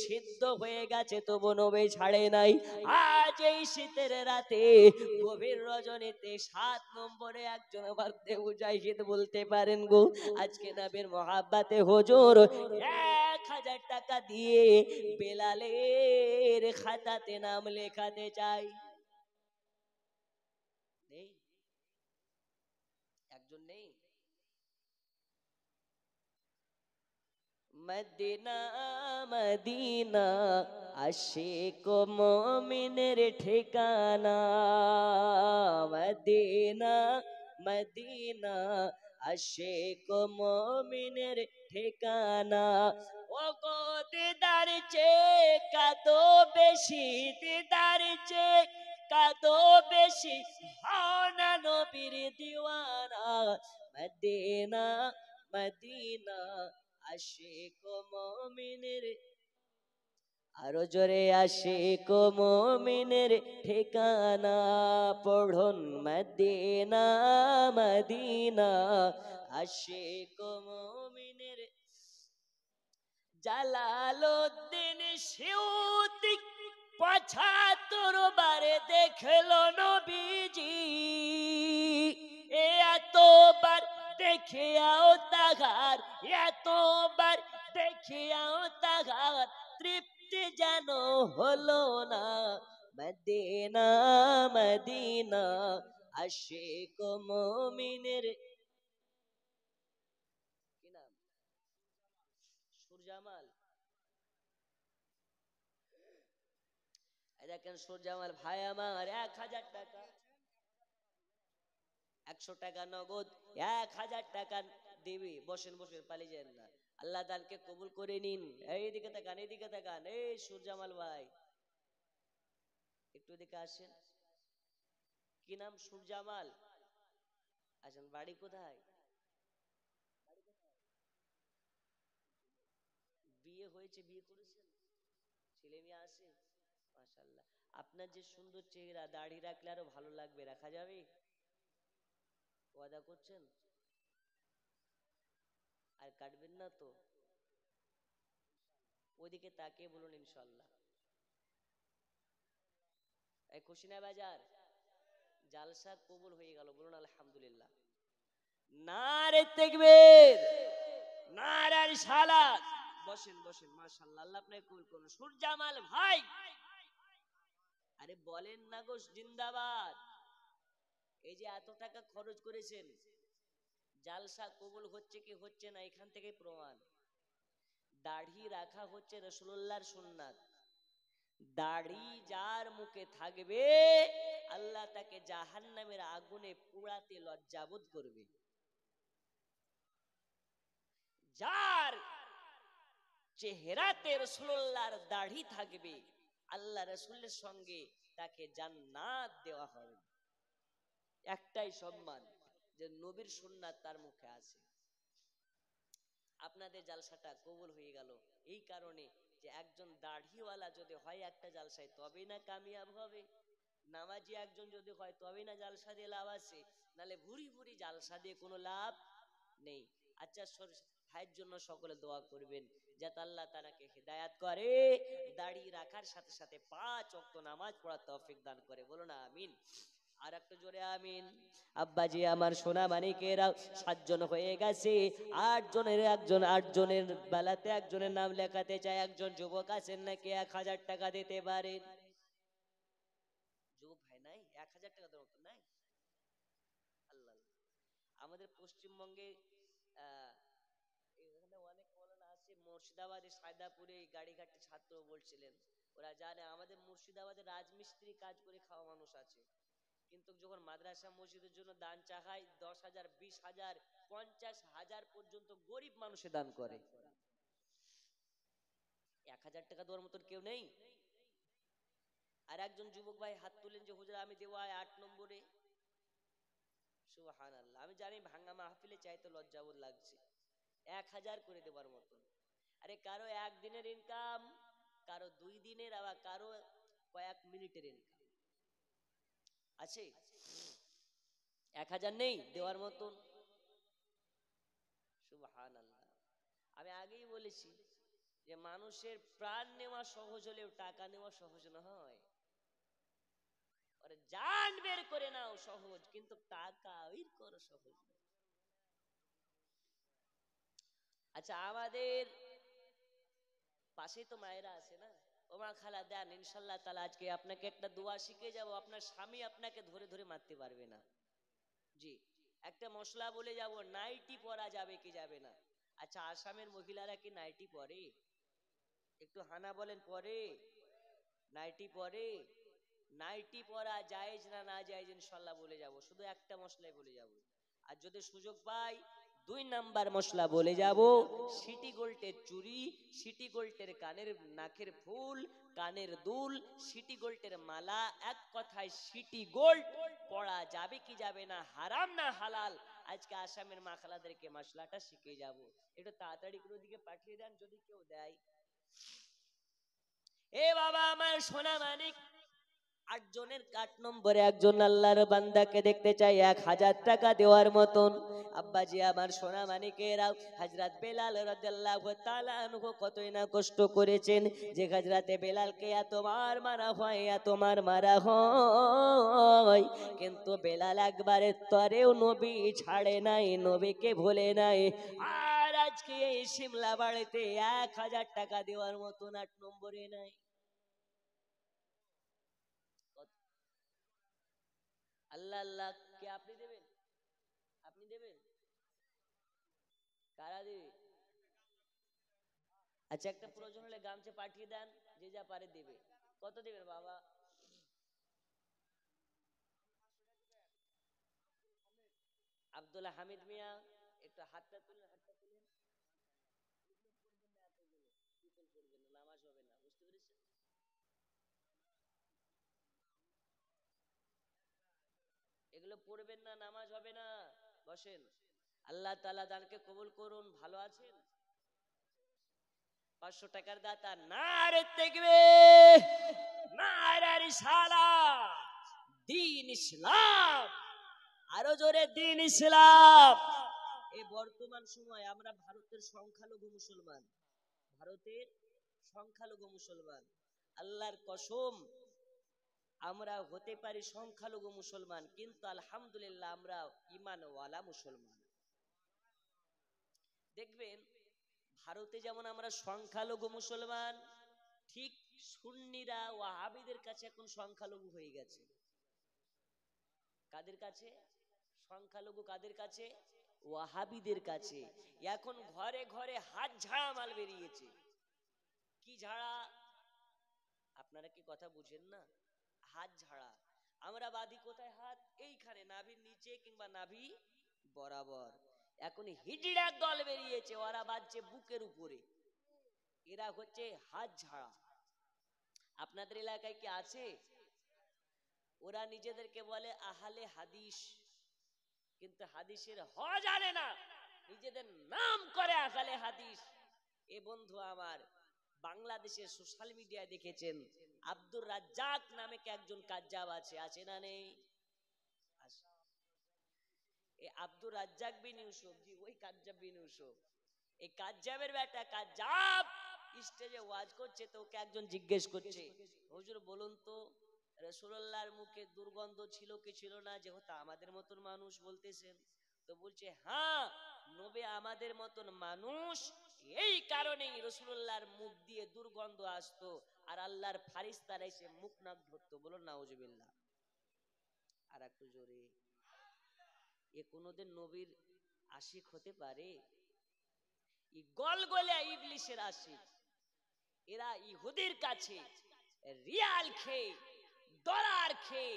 সিদ্ধ হয়ে গেছে, তবু নবী ছাড়ে নাই। আজ এই শীতের রাতে গভীর রজনীতে 7 নম্বরে একজন বাদে মুজাহিদ বলতে পারেন গো, আজকে নবীর মহাব্বাতে হুজুর 1000 টাকা দিয়ে বেলালের খাতাতে নাম লেখাতে চাই। নেই, একজন নেই। মদিনা মদিনা আশিক মুমিনের ঠিকানা, মদিনা মদিনা আশিক মুমিনের ঠিকানা। ও গো দিদার চে কাদো বেশি, দিদার চে কাদো বেশি, হও না নবীর দিওয়ানা। মদিনা মদিনা আশিক মুমিনের, আরো জোরে আশিক মুমিনের ঠিকানা। পড়ুন মদিনা মদিনা আশিক মুমিনের। জালালউদ্দিন সিউতি ৭৫ বারে দেখলো নবীজি, এতবার দেখিয়াও তাহার, এতবার দেখিয়াও তাহার তৃপ্তি যেন হলো না। মদিনা মদিনা আশিক মুমিনের, কি নাম? সুরজামাল। দেখেন সুরজামাল ভাই আমার 1000 টাকা, 100 টাকা নগদ, 1000 টাকা দিবি। বসেন বসেন, পালিয়ে যান না, আল্লাহ দানকে কবুল করে নিন। এইদিকে তাকান, এইদিকে তাকান, এই সুরজামাল ভাই একটু দিকে আসেন। কি নাম? সুরজামাল। আসেন, বাড়ি কোথায়? বিয়ে হয়েছে, বিয়ে করেছেন? ছেলে মেয়ে আছে? মাশাআল্লাহ। আপনার যে সুন্দর চেহারা, দাড়ি রাখলে আরো ভালো লাগবে, রাখা যাবে? ওয়াদা করছেন? আর কাটবেন না তো? ওইদিকে তাকিয়ে বলুন ইনশাআল্লাহ। এই খুশিনা বাজার জালসা কবুল হয়ে গেল, বলুন আলহামদুলিল্লাহ। নারে তাকবীর, নারে রিসালাত। বসেন বসেন, মাশাআল্লাহ, আল্লাহ আপনাকে কবুল করুন। সুরজামাল ভাই, আরে বলেন না গো জিন্দাবাদ। এই যে এত টাকা খরচ করেছেন, জালসা কবুল হচ্ছে কি হচ্ছে না এখান থেকে প্রমাণ। দাড়ি রাখা হচ্ছে রাসূলুল্লাহর সুন্নাত। দাড়ি যার মুখে থাকবে আল্লাহ তাকে জাহান্নামের আগুনে পোড়াতে লজ্জাবোধ করবে। যার চেহারাতে রাসূলুল্লাহর দাড়ি থাকবে আল্লাহ রাসূলের সঙ্গে তাকে জান্নাত দেওয়া হবে। একটাই সম্মান, যে নবীর সুন্নাত তার মুখে আছে। আপনাদের জালসাটা কবুল হয়ে গেল এই কারণে যে একজন দাড়িওয়ালা যদি হয় একটা জালসায়, তবেই না কামিয়াব হবে। নামাজি একজন যদি হয় তবেই না জালসা দিয়ে লাভ আছে, নালে ভুরি ভুরি জালসা দিয়ে কোনো লাভ নেই। আচ্ছা, ভাইয়ের জন্য সকলে দোয়া করবেন যাতে আল্লাহ তাআলাকে হিদায়াত করে, দাড়ি রাখার সাথে সাথে 5 ওয়াক্ত নামাজ পড়ার তৌফিক দান করে, বলুন আমিন। আর একটু জোরে আমিন। আব্বাজি আমার সোনা মানিকেরা 7 জন হয়ে গেছে, 8 জনের একজন, 8 জনের বেলাতে একজনের নাম লেখাতে চায়। একজন যুবক আছেন নাকি 1000 টাকা দিতে পারেন? আমাদের পশ্চিমবঙ্গে এখানে অনেক মৌলানা আছে, মুর্শিদাবাদে সায়দাপুরে গাড়িঘাটে ছাত্র বলছিলেন, ওরা জানে আমাদের মুর্শিদাবাদে রাজমিস্ত্রি কাজ করে খাওয়া মানুষ আছে, কিন্তু যখন মাদ্রাসা মসজিদের জন্য দান চাহায় 10,000, 20,000, 50,000 পর্যন্ত গরিব মানুষে দান করে। 1,000 টাকা দেওয়ার মতন কেউ নেই। আর একজন যুবক ভাই হাত তুলেন যে হুজুর আমি দেবো 8 নম্বরে। সুবহানাল্লাহ। আমি জানি ভাঙ্গা মাহফিলে চাইতে লজ্জাবোধ লাগছে, 1,000 করে দেবার মতন। আরে কারো একদিনের ইনকাম, কারো 2 দিনের, আবার কারো কয়েক মিনিটের ইনকাম আছে, 1,000 নেই দেওয়ার মতন। সুবহানাল্লাহ। আমি আগেই বলেছি যে মানুষের প্রাণ নেওয়া সহজ হলেও টাকা নেওয়া সহজ নয়। জান বের করে নাও সহজ, কিন্তু টাকা বের করো সহজ না। আচ্ছা, আমাদের পাশেই তো মায়েরা আছে না, ও মা খালা দেন ইনশাল্লাহ তাআলা আজকে আপনাকে একটা দোয়া শিখে যাব, আপনার স্বামী আপনাকে ধরে ধরে মারতে পারবে না। জি, একটা মশলা বলে যাব, নাইটি পরা যাবে কি যাবে না? আচ্ছা, আসামের মহিলারা কি নাইটি পরে? একটু হানা বলেন, পরে? নাইটি পরে? নাইটি পরা জায়েজ না না জায়েজ ইনশাআল্লাহ বলে যাব, শুধু একটা মশলাই বলে যাব। আর যদি সুযোগ পাই 2 নাম্বার মশলা বলে যাব, সিটি গোল্ডের চুড়ি, সিটি গোল্ডের কানের নাকের ফুল, কানের দুল, সিটি গোল্ডের মালা, এক কথায় সিটি গোল্ড পড়া যাবে কি যাবে না, হারাম না হালাল, আজকে আসামের মা খালাদেরকে মশলাটা শিখে যাব। একটু তাড়াতাড়ি করে দিকে পাঠিয়ে দেন যদি কেউ দেয়। এ বাবা আমার সোনা মানিক, 8 জনের 8 নম্বরে একজন আল্লাহর বান্দাকে দেখতে চাই 1,000 টাকা দেওয়ার মতন। আব্বাজি আমার সোনা মানিকেরা, হযরত বেলাল রাদিয়াল্লাহু তাআলা আনহু কতই না কষ্ট করেছেন, যে হযরতে বেলালকে এত মারা হয়, এত মারা হয়, কিন্তু বেলাল একবারের তরেও নবী ছাড়ে নাই, নবীকে ভুলে নাই। আর আজকে এই শিমলা বাড়িতে 1,000 টাকা দেওয়ার মতন 8 নম্বরে নাই। আল্লাহ আল্লাহ, কে আপনি দেবেন? আপনি দেবেন? কারা দেবে? আচ্ছা, একটা প্রয়োজন হলে গামছা পাঠিয়ে দেন, যে যা পারে দেবে। কত দেবেন বাবা? আব্দুল হামিদ মিয়া, একটু হাতটা তুলেন, হাতটা তুলেন। করবেন না, নামাজ হবে না, বুঝতে পেরেছেন? এগুলো পড়বেন না, নামাজ হবে না, বসেন। আল্লাহ তাআলা দানকে কবুল করুন। ভালো আছেন? 500 টাকার দাতা, নারে তাকবীর, নারে রিসালাত, দ্বীন ইসলাম, আরো জোরে দ্বীন ইসলাম। এই বর্তমান সময় আমরা ভারতের সংখ্যালঘু মুসলমান, ভারতের সংখ্যালঘু মুসলমান, আল্লাহর কসম আমরা হতে পারি সংখ্যালঘু মুসলমান, কিন্তু আলহামদুলিল্লাহ আমরা ঈমানওয়ালা মুসলমান। দেখবেন ভারতে যেমন আমরা সংখ্যালঘু মুসলমান, ঠিক সুন্নিরা ওয়াহাবিদের কাছে এখন সংখ্যালঘু হয়ে গেছে। কাদের কাছে সংখ্যালঘু? কাদের কাছে? ওয়াহাবিদের কাছে। এখন ঘরে ঘরে হাত ঝাড়া মাল বেরিয়েছে। কি ঝাড়া? আপনারা কি কথা বুঝেন না? হাত ঝাড়া। আমরা বাঁধি কোথায় হাত? এইখানে নাভির নিচে কিংবা নাভি বরাবর। এখন হিজড়া দল বেরিয়েছে, ওরা বাঁধছে বুকের উপরে, এরা হচ্ছে হাত ঝাড়া। আপনাদের এলাকায় কি আছে? ওরা নিজেদেরকে বলে আহলে হাদিস, কিন্তু হাদিসের হ জানে না, নিজেদের নাম করে আহলে হাদিস। এ বন্ধু আমার, বাংলাদেশের সোশ্যাল মিডিয়ায় দেখেছেন আব্দুর রাজ্জাক নামে একজন কাজ্জাব আছে, আছে না নেই? এই আব্দুর রাজ্জাক বিন ইউসুফ, জি ওই কাজ্জাব বিন ইউসুফ, এই কাজ্জাবের বেটা কাজ্জাব স্টেজে ওয়াজ করছে, তো ওকে একজন জিজ্ঞেস করছে, হুজুর বলুন তো রাসূলুল্লাহর মুখে দুর্গন্ধ ছিল কি ছিল না, যেহেতু আমাদের মতন মানুষ বলতেছেন? তো বলছে হ্যাঁ, নবী আমাদের মতন মানুষ, এই কারণেই রাসূলুল্লাহর মুখ দিয়ে দুর্গন্ধ আসতো, আর আল্লাহর ফারিস্তারা এসে মুখ নাক ধরতো। বলুন নাউজুবিল্লাহ। আর একটু জোরে। এ কোনোদিন নবীর আশিক হতে পারে? এই গলগলে ইবলিশের আশিক, এরা ইহুদির কাছে রিয়াল খেয়ে, ডলার খেয়ে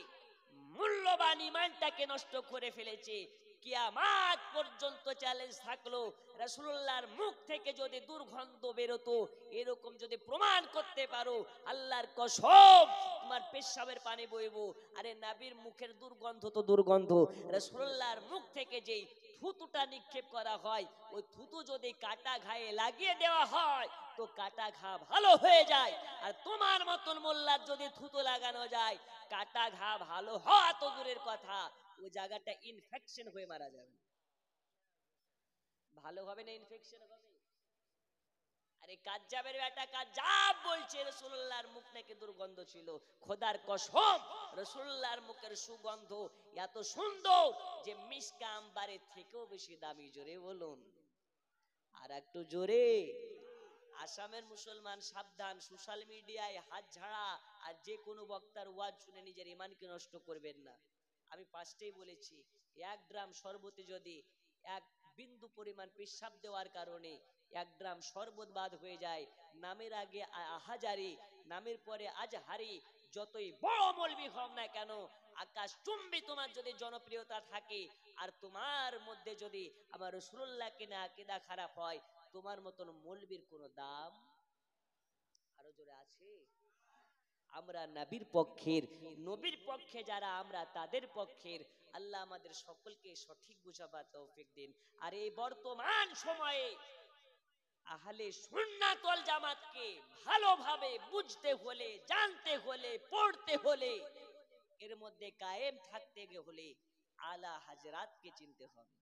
মূল্যবান ইমানটাকে নষ্ট করে ফেলেছে। কিয়ামত পর্যন্ত চ্যালেঞ্জ থাকলো, রাসূলুল্লাহর মুখ থেকে যদি দুর্গন্ধ বেরোতো, এরকম যদি প্রমাণ করতে পারো, আল্লাহর কসম তোমার পেশাবের পানি বইবো। আরে নবীর মুখের দুর্গন্ধ তো দুর্গন্ধ, রাসূলুল্লাহর মুখ থেকে যেই থুতুটা নিক্ষেপ করা হয়, ওই থুতু যদি কাটা ঘায়ে লাগিয়ে দেওয়া হয় তো কাটা ঘা ভালো হয়ে যায়। আর তোমার মতন মোল্লার যদি থুতু লাগানো যায়, কাটা ঘা ভালো হওয়া তো দূরের কথা, ওই জায়গাটা ইনফেকশন হয়ে মারা যাবে। ভালো হবে না ইনফেকশন হবে? আরে কাজ্জাবের বেটা কাজ্জাব বলছে রাসূলুল্লাহর মুখ নাকি দুর্গন্ধ ছিল। খোদার কসম, রাসূলুল্লাহর মুখের সুগন্ধ এত সুন্দর যে মিসকা আম্বারের থেকেও বেশি দামি। জোরে বলুন আর একটু জোরে। আসামের মুসলমান সাবধান, সোশ্যাল মিডিয়ায় হাত ঝাড়া আর যে কোনো বক্তার ওয়াজ শুনে নিজের ঈমানকে নষ্ট করবেন না। আমি পাঁচটাই বলেছি, 1 গ্রাম শরবতে যদি 1 বিন্দু পরিমাণ পেশাব দেওয়ার কারণে 1 গ্রাম শরবত বাদ হয়ে যায়, নামের আগে আহাজারি, নামের পরে আজহারি, যতই বড় মৌলবি হও না কেন, আকাশ চুম্বি তোমার যদি জনপ্রিয়তা থাকে আর তোমার মধ্যে যদি আমার রাসূলুল্লাহকে না আকীদা খারাপ হয়, তোমার মতন মৌলবীর কোনো দাম আরো জোরে আছে? আমরা নবীর পক্ষের, নবীর পক্ষে যারা আমরা তাদের পক্ষের। আল্লাহ আমাদের সকলকে সঠিক বুঝাবার তৌফিক দিন। আর এই বর্তমান সময়ে আহলে সুন্নাত ওয়াল জামাতকে ভালোভাবে বুঝতে হলে, জানতে হলে, পড়তে হলে, এর মধ্যে কায়েম থাকতে হলে আলা হযরতকে চিনতে হবে।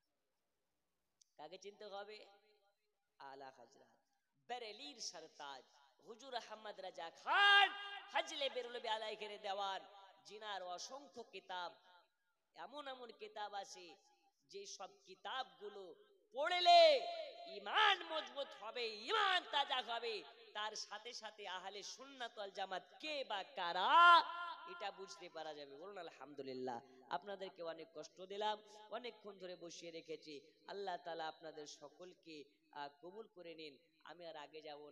কাকে চিনতে হবে? আলা হযরত বেরেলির সরতাজ হুজুর আহমদ রাজা খান হাজলে বেরলবি আলাইহির দেওয়ান, জিনার অসংখ্য কিতাব, এমন এমন কিতাব আছে যে সব কিতাবগুলো পড়লে ঈমান মজবুত হবে, ঈমান তাজা হবে। তার সাথে সাথে আহলে সুন্নাত ওয়াল জামাত কে বা কারা এটা বুঝতে পারা যাবে। বলুন আলহামদুলিল্লাহ। আপনাদেরকে অনেক কষ্ট দিলাম, অনেকক্ষণ ধরে বসিয়ে রেখেছি। আল্লাহ তাআলা আপনাদের সকলকে কবুল করে নিন। আমি আর আগে যাব না।